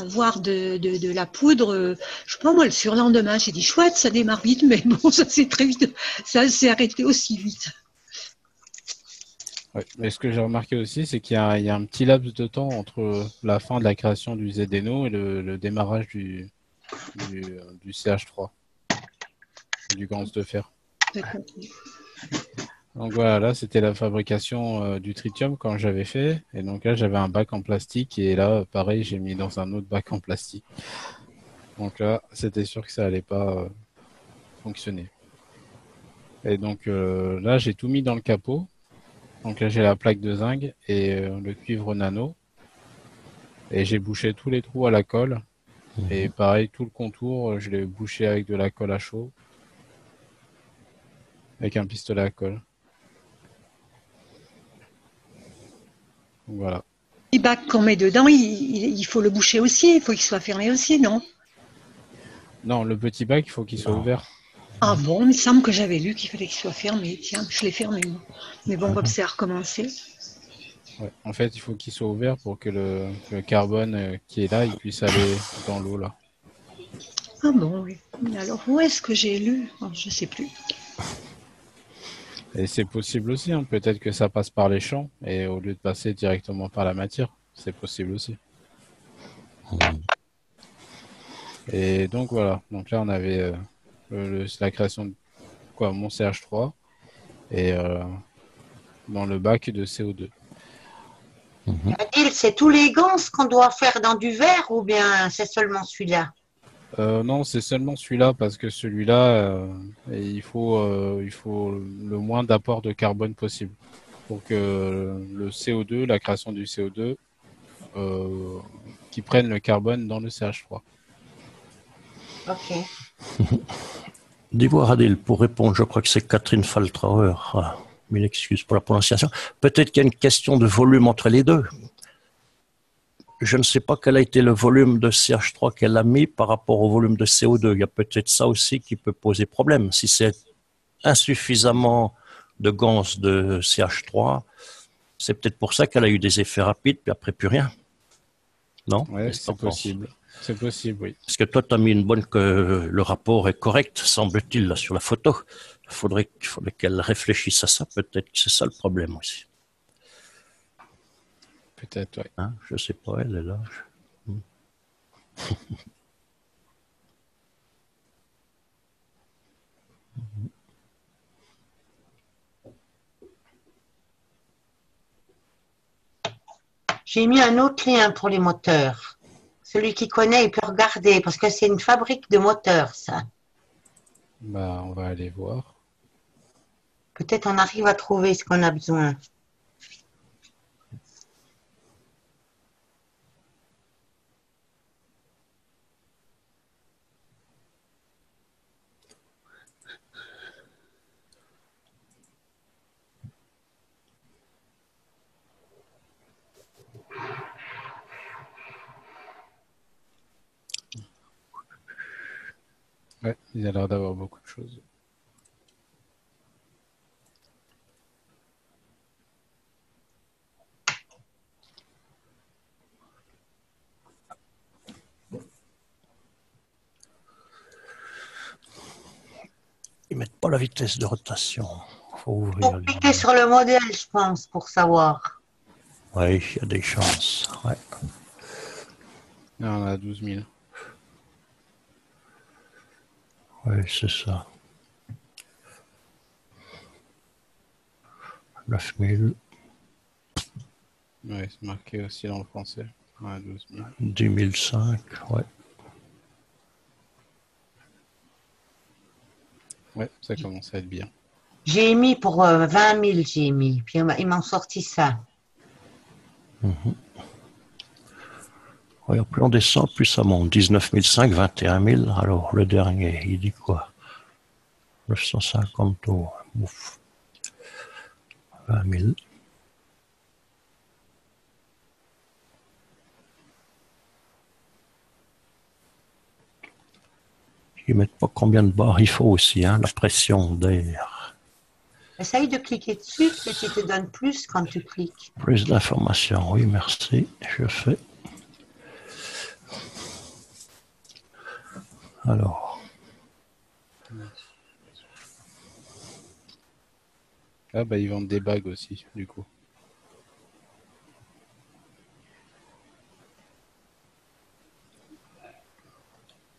avoir de la poudre. Je sais pas moi, le surlendemain, j'ai dit chouette, ça démarre vite, mais bon, ça s'est très vite, ça s'est arrêté aussi vite. Ouais. Mais ce que j'ai remarqué aussi, c'est qu'il y a un petit laps de temps entre la fin de la création du ZNO et le démarrage du CH3, du gans de fer. Donc voilà, là c'était la fabrication du tritium quand j'avais fait. Et donc là j'avais un bac en plastique et là pareil j'ai mis dans un autre bac en plastique. Donc là c'était sûr que ça allait pas fonctionner. Et donc là j'ai tout mis dans le capot. Donc là j'ai la plaque de zinc et le cuivre nano. Et j'ai bouché tous les trous à la colle. Et pareil tout le contour je l'ai bouché avec de la colle à chaud. Avec un pistolet à colle. Voilà. Le bac qu'on met dedans, il faut le boucher aussi, il faut qu'il soit fermé aussi, non? Non, le petit bac, il faut qu'il soit ouvert. Ah bon, il me semble que j'avais lu qu'il fallait qu'il soit fermé. Tiens, je l'ai fermé, moi. Mais bon, comme c'est à recommencer. Ouais. En fait, il faut qu'il soit ouvert pour que le carbone qui est là, il puisse aller dans l'eau, là. Ah bon, oui. Alors, où est-ce que j'ai lu? Oh, je ne sais plus. Et c'est possible aussi, hein. Peut-être que ça passe par les champs et au lieu de passer directement par la matière, c'est possible aussi. Et donc voilà, donc là on avait la création de mon CH3 et dans le bac de CO2. Adil, c'est tous les gants qu'on doit faire dans du verre ou bien c'est seulement celui-là? Non, c'est seulement celui-là parce que celui-là, il faut le moins d'apport de carbone possible pour que le CO2, la création du CO2, qui prenne le carbone dans le CH3. Ok. Dis-moi, Adil, pour répondre, je crois que c'est Catherine Faltrauer. Mille excuses pour la prononciation. Peut-être qu'il y a une question de volume entre les deux. je ne sais pas quel a été le volume de CH3 qu'elle a mis par rapport au volume de CO2. Il y a peut-être ça aussi qui peut poser problème. Si c'est insuffisamment de gans de CH3, c'est peut-être pour ça qu'elle a eu des effets rapides, puis après plus rien. Non? Ouais, c'est possible. C'est possible, oui. Parce que toi, tu as mis une bonne que le rapport est correct, semble-t-il, là, sur la photo. Il faudrait qu'elle réfléchisse à ça. Peut-être que c'est ça le problème aussi. Peut-être, oui. Hein? Je sais pas, elle est là. J'ai mis un autre lien pour les moteurs. Celui qui connaît, il peut regarder, parce que c'est une fabrique de moteurs, ça. Bah, on va aller voir. Peut-être on arrive à trouver ce qu'on a besoin. Ouais, il a l'air d'avoir beaucoup de choses. Ils mettent pas la vitesse de rotation. Faut ouvrir. Pour cliquer sur le modèle, je pense, pour savoir. Oui, il y a des chances. Ouais. Là, on a 12 000. Oui, c'est ça. 9 000, Ouais, c'est marqué aussi dans le français. Ouais, 12 000. 10 500, ouais. Ouais, ça commence à être bien. J'ai mis pour 20 000, j'ai mis. Puis ils m'ont sorti ça. Ouais, plus on descend, plus ça monte. 19 500, 21 000. Alors, le dernier, il dit quoi? 950 tours. Ouf. 20 000. Ils mettent pas combien de barres il faut aussi, hein, la pression d'air. Essaye de cliquer dessus, peut-être qu'il te donne plus quand tu cliques. Plus d'informations, oui, merci, je fais. Alors, Ah bah ils vendent des bagues aussi, du coup.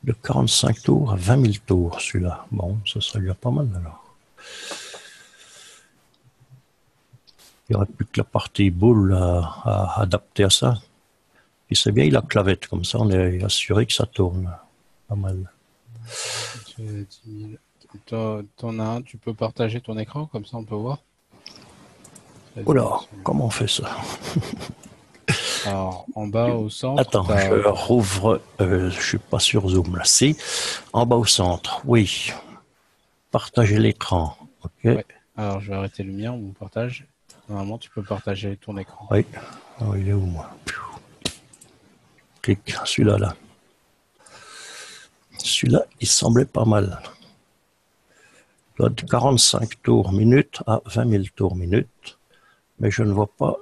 de 45 tours à 20 000 tours, celui-là. Bon, ça serait déjà pas mal alors. Il n'y aurait plus que la partie boule à adapter à ça. Et c'est bien, il a clavette, comme ça on est assuré que ça tourne. Pas mal. J'ai 10 000. T'en as un, tu peux partager ton écran, comme ça on peut voir. Oula, comment on fait ça? Alors, en bas au centre. Attends, je rouvre, je suis pas sur Zoom là. Si, en bas au centre, oui. Partager l'écran, ok. Ouais. Alors, je vais arrêter le mien, on partage. Normalement, tu peux partager ton écran. Oui. Oh, il est où, moi? Clique, celui-là, là. Celui-là, il semblait pas mal. Il doit de 45 tours minute à 20 000 tours minute. Mais je ne vois pas.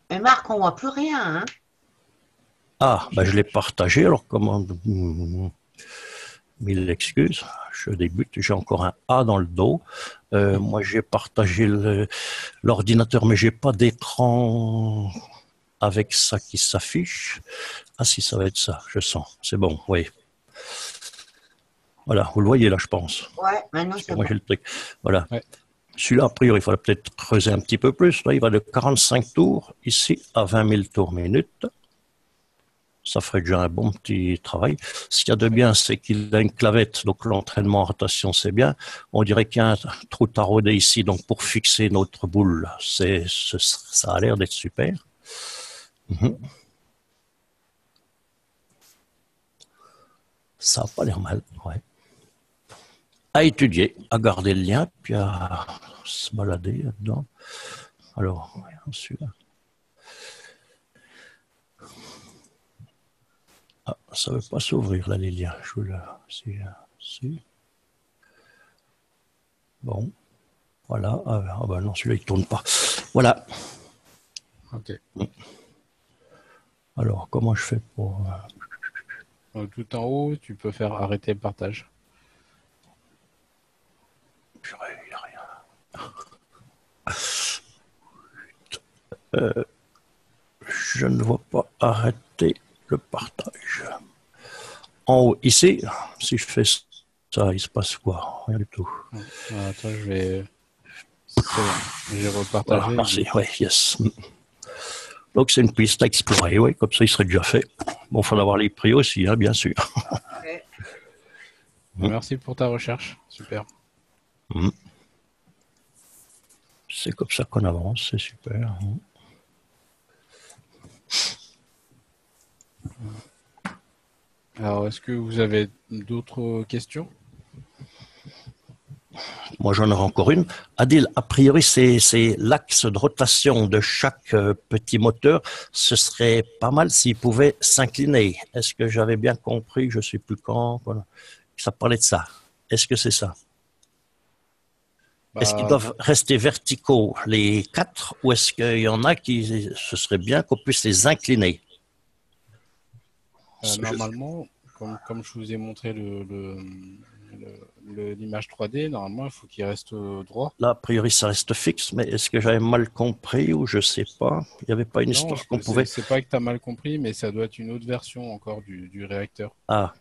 Mais Marc, on voit plus rien, hein? Ah, ben je l'ai partagé, alors comment... Mille excuses, je débute, j'ai encore un A dans le dos. Moi, j'ai partagé l'ordinateur, mais j'ai pas d'écran avec ça qui s'affiche. Ah si, ça va être ça, je sens. C'est bon, oui. Voilà, vous le voyez là, je pense. Ouais, maintenant c'est bon. J'ai le truc. Voilà. Ouais. Celui-là, a priori, il faudrait peut-être creuser un petit peu plus. Là, il va de 45 tours, ici, à 20 000 tours minute. Ça ferait déjà un bon petit travail. Ce qu'il y a de bien, c'est qu'il a une clavette, donc l'entraînement en rotation, c'est bien. On dirait qu'il y a un trou taraudé ici, donc pour fixer notre boule, ça a l'air d'être super. Ça n'a pas l'air mal, ouais. À étudier, à garder le lien, puis à se balader là-dedans. Alors, celui-là. ça veut pas s'ouvrir là, les liens. Je vous le... si. Bon, voilà. Ah ben non, celui-là il tourne pas. Voilà. Ok. Alors, comment je fais pour... Tout en haut, tu peux faire arrêter le partage. Purée, il n'y a rien. Je ne vois pas arrêter le partage. En haut, ici, si je fais ça, il se passe quoi? Rien du tout. Attends, je vais... C'est bon. J'ai repartagé. Voilà, merci, oui, yes. Donc c'est une piste à explorer, oui, comme ça il serait déjà fait. Bon, il faut avoir les prix aussi, hein, bien sûr. Merci pour ta recherche, super. C'est comme ça qu'on avance, c'est super. Alors, est-ce que vous avez d'autres questions? Moi, j'en aurai encore une. Adil, a priori, c'est l'axe de rotation de chaque petit moteur. Ce serait pas mal s'il pouvait s'incliner. Est-ce que j'avais bien compris? Je ne sais plus quand. Voilà. Ça parlait de ça. Est-ce que c'est ça? Est-ce qu'ils doivent rester verticaux, les 4, ou est-ce qu'il y en a qui, ce serait bien qu'on puisse les incliner? Normalement, comme je vous ai montré l'image 3D, normalement, il faut qu'il reste droit. Là, a priori, ça reste fixe, mais est-ce que j'avais mal compris ou je sais pas? Il n'y avait pas une histoire qu'on pouvait... C'est pas que tu as mal compris, mais ça doit être une autre version encore du réacteur. Ah,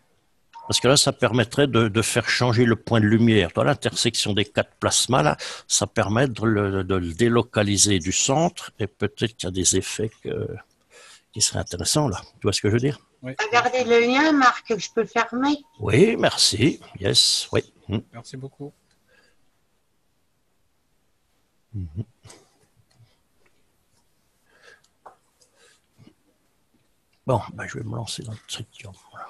parce que là, ça permettrait de faire changer le point de lumière. Dans l'intersection des 4 plasmas, là, ça permet de le délocaliser du centre et peut-être qu'il y a des effets qui seraient intéressants, là. Tu vois ce que je veux dire? Oui. Regardez le lien, Marc, je peux le fermer? Oui, merci. Yes, oui. Merci beaucoup. Bon, ben, je vais me lancer dans le tritium. Voilà.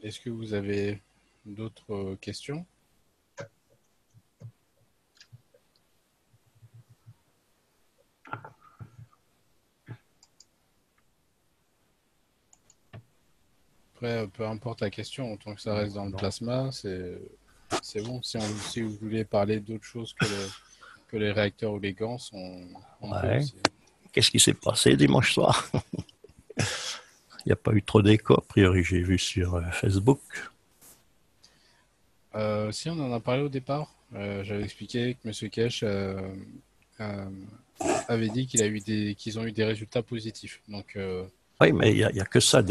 Est-ce que vous avez d'autres questions? Après, peu importe la question, tant que ça reste dans le plasma, c'est bon. Si vous voulez parler d'autre chose que les réacteurs ou les gants, on peut aussi. Qu'est-ce qui s'est passé dimanche soir? Il n'y a pas eu trop d'écho, a priori, j'ai vu sur Facebook. Si, on en a parlé au départ. J'avais expliqué que M. Kesh avait dit qu'ils ont eu des résultats positifs. Donc, oui, mais il n'y a que ça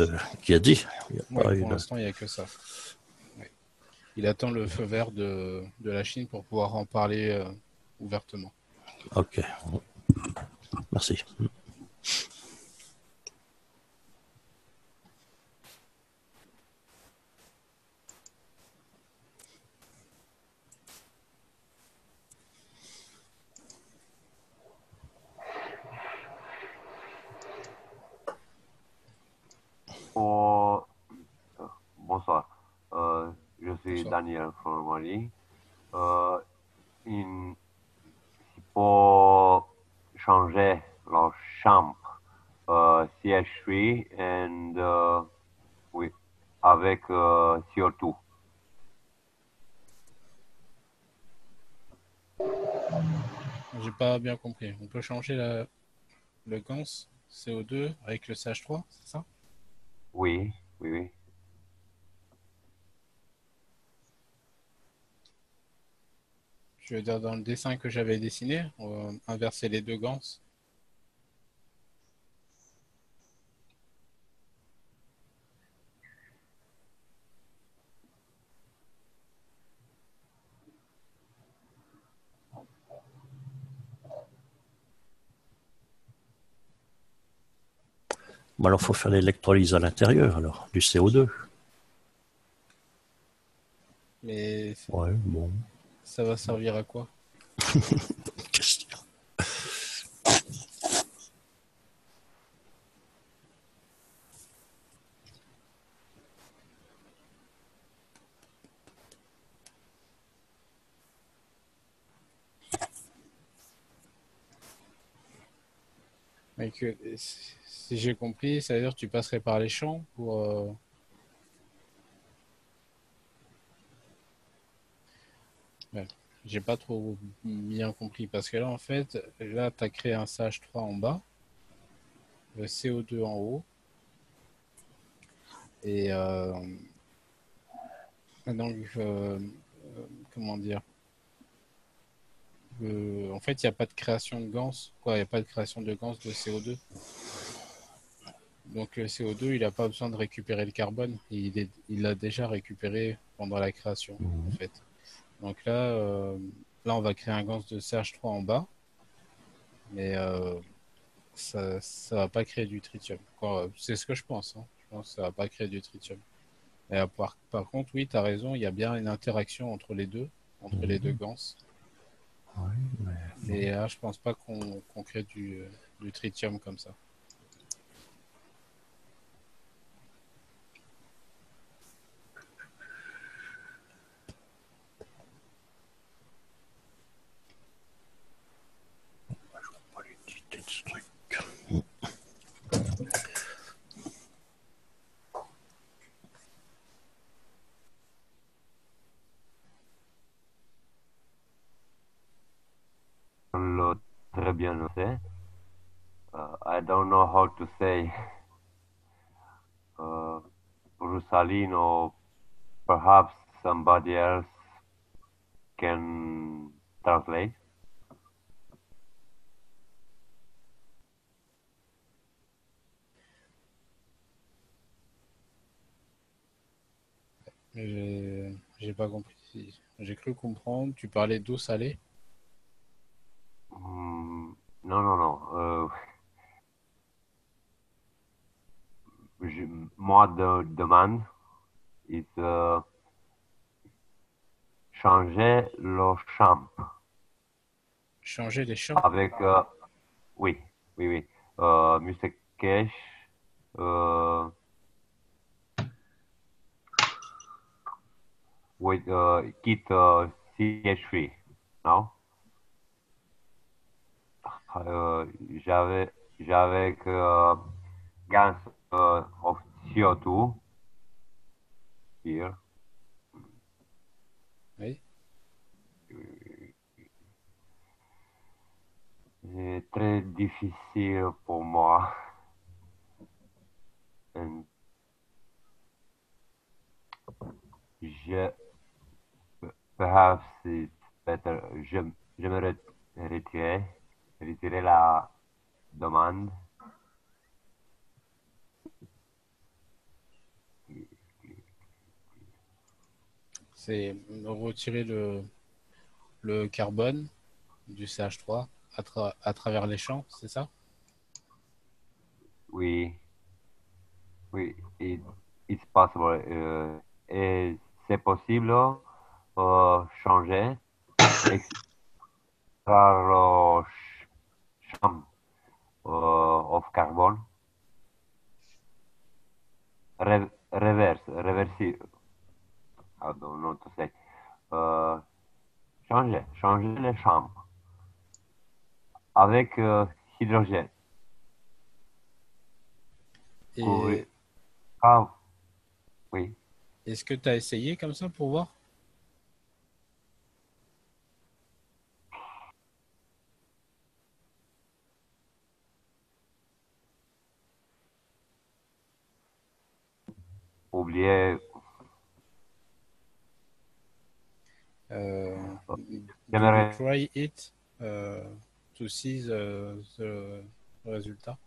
qui a dit. Pour l'instant, il n'y a que ça. Ouais. Il attend le feu vert de la Chine pour pouvoir en parler ouvertement. Ok. Merci. Bonsoir. Je suis Daniel Formari. Il faut changer la chambre CH3 oui, avec CO2. J'ai pas bien compris. On peut changer le GANS CO2 avec le CH3, c'est ça? Oui, oui, oui. Je veux dire, dans le dessin que j'avais dessiné, on va inverser les deux GANS. Bon, alors, il faut faire l'électrolyse à l'intérieur, alors, du CO2. Mais Ouais, bon. ça va servir à quoi? Question. Donc, si j'ai compris, ça veut dire que tu passerais par les champs pour. Ouais. J'ai pas trop bien compris parce que là, en fait, là, tu as créé un CH3 en bas, le CO2 en haut, et donc, comment dire? En fait, il n'y a pas de création de GANS, quoi, il n'y a pas de création de GANS de CO2. Donc le CO2, il n'a pas besoin de récupérer le carbone. Il l'a déjà récupéré pendant la création, en fait. Donc là, on va créer un GANS de CH3 en bas, mais ça ne va pas créer du tritium. C'est ce que je pense. Hein. Je pense que ça ne va pas créer du tritium. Et par contre, oui, tu as raison, il y a bien une interaction entre les deux GANS. Ouais, Mais là, je pense pas qu'on crée du tritium comme ça. pas l'utilité de ce truc. Très bien noté. I don't know how to say Rusalin or perhaps somebody else can translate. J'ai pas compris. J'ai cru comprendre. Tu parlais d'eau salée. Non, non, non. Moi, de demande is changer le champ Changer les champs. avec, oui, oui, oui. Mr. Cash, with kit CH3, non? J'avais gas of CO2 here. Oui. C'est très difficile pour moi. And je, perhaps it's better. Je me retirer la demande. C'est retirer le carbone du CH3 à travers les champs, c'est ça? Oui, oui, it's possible. Et c'est possible changer, extraire le champ of carbone, reverser, I don't know to say, changer les champs avec hydrogène. Et Ah, oui. est-ce que tu as essayé comme ça pour voir? Oublier. Do you try it to see the résultat?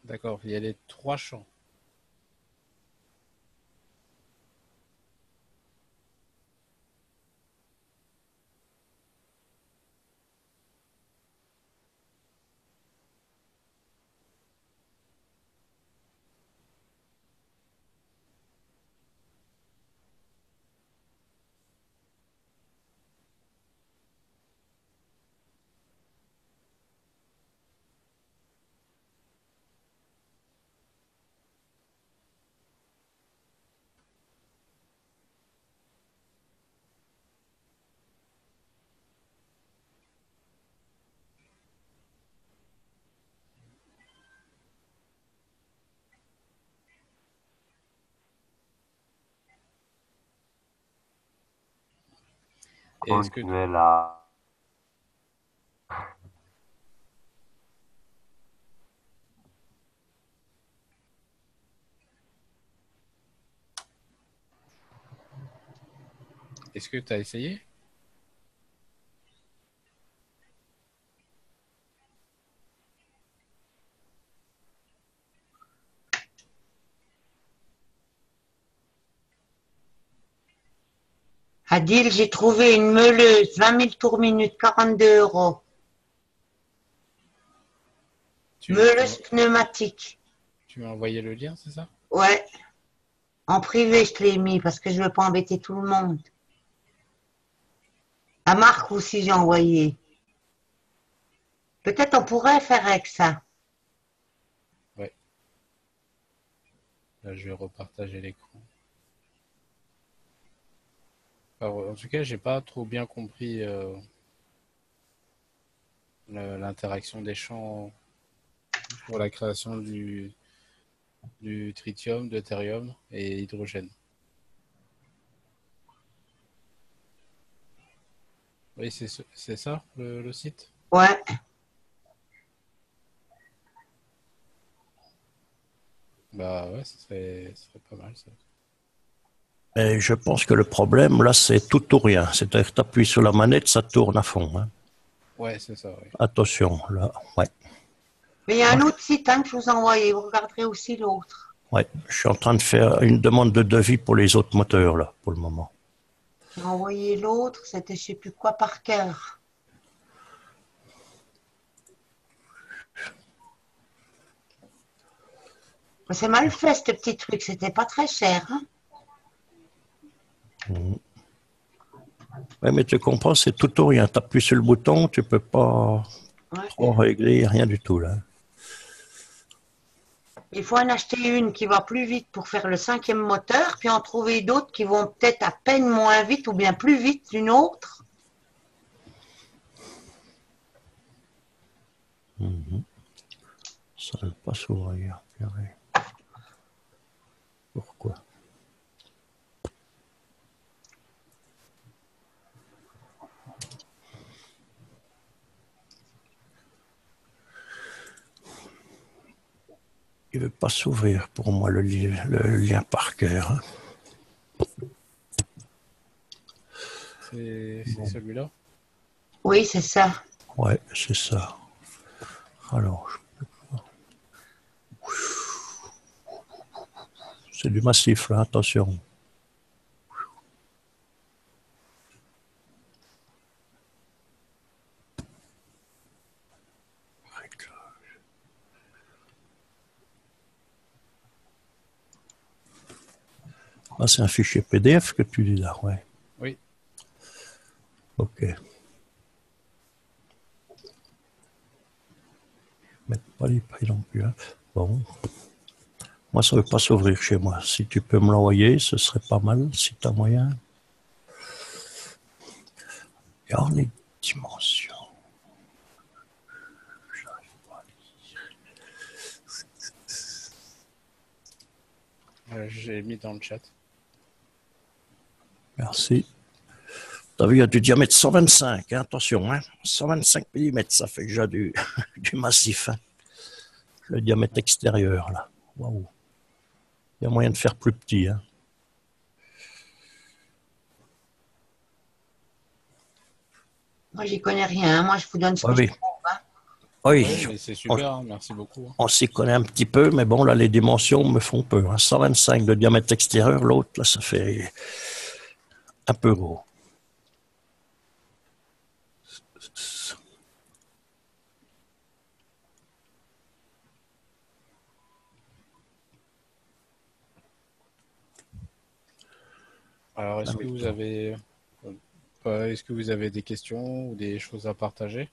D'accord, il y a les 3 champs. Et est-ce que Continuez là. tu as essayé? Adil, j'ai trouvé une meuleuse, 20 000 tours minute, 42 €. Meuleuse pneumatique. Tu m'as envoyé le lien, c'est ça? Ouais. En privé, je te l'ai mis parce que je veux pas embêter tout le monde. À Marc aussi, j'ai envoyé. Peut-être on pourrait faire avec ça. Ouais. Là, je vais repartager l'écran. Alors, en tout cas, j'ai pas trop bien compris l'interaction des champs pour la création du tritium, deutérium et hydrogène. Oui, c'est ça le site? Ouais. Bah ouais, ce serait pas mal ça. Et je pense que le problème, là, c'est tout ou rien. C'est-à-dire que tu appuies sur la manette, ça tourne à fond. Hein. Ouais, c'est ça, oui. Attention, là, ouais. Mais il y a un autre site que je vous ai envoyé. Vous regarderez aussi l'autre. Ouais, je suis en train de faire une demande de devis pour les autres moteurs, là, pour le moment. J'ai envoyé l'autre, c'était je sais plus quoi par cœur. C'est mal fait ce petit truc, c'était pas très cher. Hein. Ouais, mais tu comprends, c'est tout ou rien. Tu appuies sur le bouton, tu peux pas trop régler, rien du tout, là. Il faut en acheter une qui va plus vite pour faire le 5e moteur, puis en trouver d'autres qui vont peut-être à peine moins vite ou bien plus vite d'une autre. Ça ne veut pas s'ouvrir. Pourquoi? Il ne veut pas s'ouvrir pour moi le lien par cœur. Hein. C'est celui-là? Oui, c'est ça. Ouais, c'est ça. Alors, c'est du massif, là, attention. Ah, c'est un fichier PDF que tu dis là, ouais. Oui. Ok. Mais pas les prix non plus. Hein. Bon. Moi, ça ne veut pas s'ouvrir chez moi. Si tu peux me l'envoyer, ce serait pas mal, si tu as moyen. Et alors, les dimensions. J'arrive pas à lire. J'ai mis dans le chat. Merci. Tu as vu, il y a du diamètre 125, hein, attention, hein, 125 mm, ça fait déjà du massif. Hein. Le diamètre extérieur, là. Waouh. Il y a moyen de faire plus petit. Hein. Moi, j'y connais rien. Moi, je vous donne ce que je trouve. Hein. Oui, Oui, mais c'est super, hein, merci beaucoup. Hein. on s'y connaît un petit peu, mais bon, là, les dimensions me font peur. Hein. 125 de diamètre extérieur, l'autre, là, ça fait un peu gros. Alors, est-ce que vous avez des questions ou des choses à partager?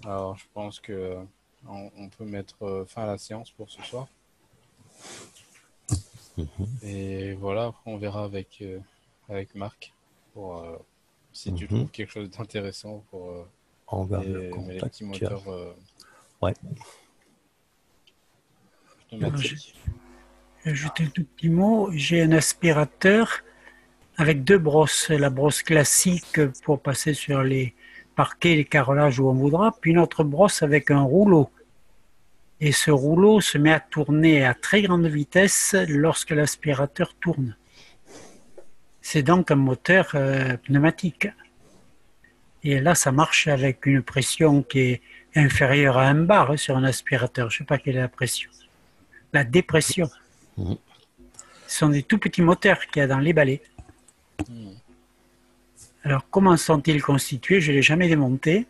Alors, je pense que on peut mettre fin à la séance pour ce soir. Et voilà, après on verra avec Marc pour si tu trouves quelque chose d'intéressant pour On garde le les contact. petits moteurs Ouais. pneumatiques. Ajouter un tout petit mot, j'ai un aspirateur avec deux brosses, la brosse classique pour passer sur les parquets, les carrelages où on voudra, puis une autre brosse avec un rouleau. Et ce rouleau se met à tourner à très grande vitesse lorsque l'aspirateur tourne. C'est donc un moteur pneumatique. Et là, ça marche avec une pression qui est inférieure à 1 bar sur un aspirateur. Je ne sais pas quelle est la pression. La dépression. Ce sont des tout petits moteurs qu'il y a dans les balais. Alors, comment sont-ils constitués? Je ne l'ai jamais démonté.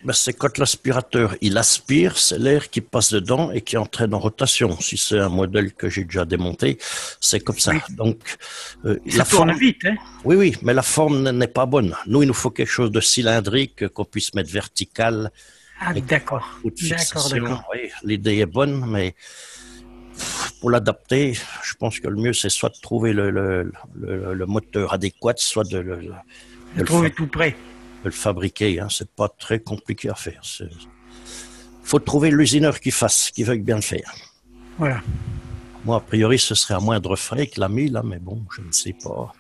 Ben, c'est quand l'aspirateur, il aspire, c'est l'air qui passe dedans et qui entraîne en rotation. Si c'est un modèle que j'ai déjà démonté, c'est comme ça. Oui. Donc, Ça tourne vite, hein? Oui, oui, mais la forme n'est pas bonne. Nous, il nous faut quelque chose de cylindrique qu'on puisse mettre vertical. Ah, d'accord. Ou de fixation. D'accord. Oui, l'idée est bonne, mais pour l'adapter, je pense que le mieux, c'est soit de trouver le moteur adéquat, soit de Le trouver tout près. le fabriquer. Hein. C'est pas très compliqué à faire. Il faut trouver l'usineur qui veuille bien le faire. Voilà. Moi, a priori, ce serait à moindre frais que l'ami, là, mais bon, je ne sais pas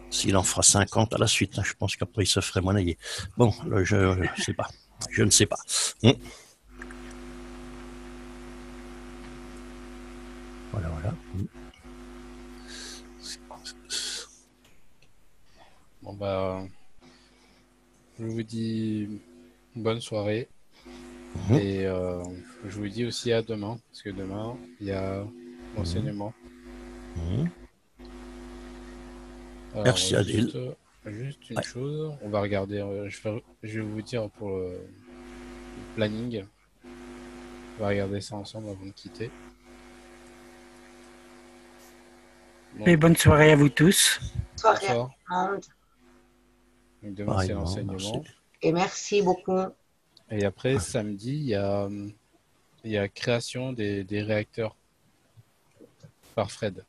s'il en fera 50 à la suite. Hein. Je pense qu'après, il se ferait monnayer. Bon, je ne sais pas. Je ne sais pas. Voilà, voilà. Bon, bah, je vous dis bonne soirée. Et je vous dis aussi à demain, parce que demain, il y a l'enseignement. Alors, Merci Adil. Juste une chose, on va regarder, je vais vous dire pour le planning. On va regarder ça ensemble avant de quitter. Donc, Et bonne soirée à vous tous. Soirée à bonsoir. tout le monde. Donc demain, c'est l'enseignement. Et merci beaucoup. Et après, samedi, il y a création des réacteurs par Fred.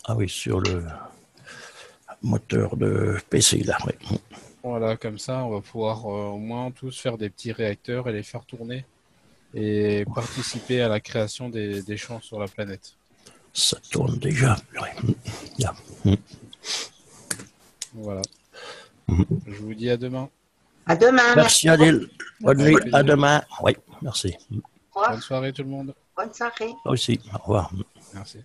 Ah oui, sur le moteur de PC, là, oui. Voilà, comme ça, on va pouvoir au moins tous faire des petits réacteurs et les faire tourner et participer à la création des champs sur la planète. Ça tourne déjà. Oui. Yeah. Voilà. Je vous dis à demain. À demain. Merci Adil. Bonne nuit. À demain. Oui, merci. Bonne soirée tout le monde. Bonne soirée. Toi aussi. Au revoir. Merci.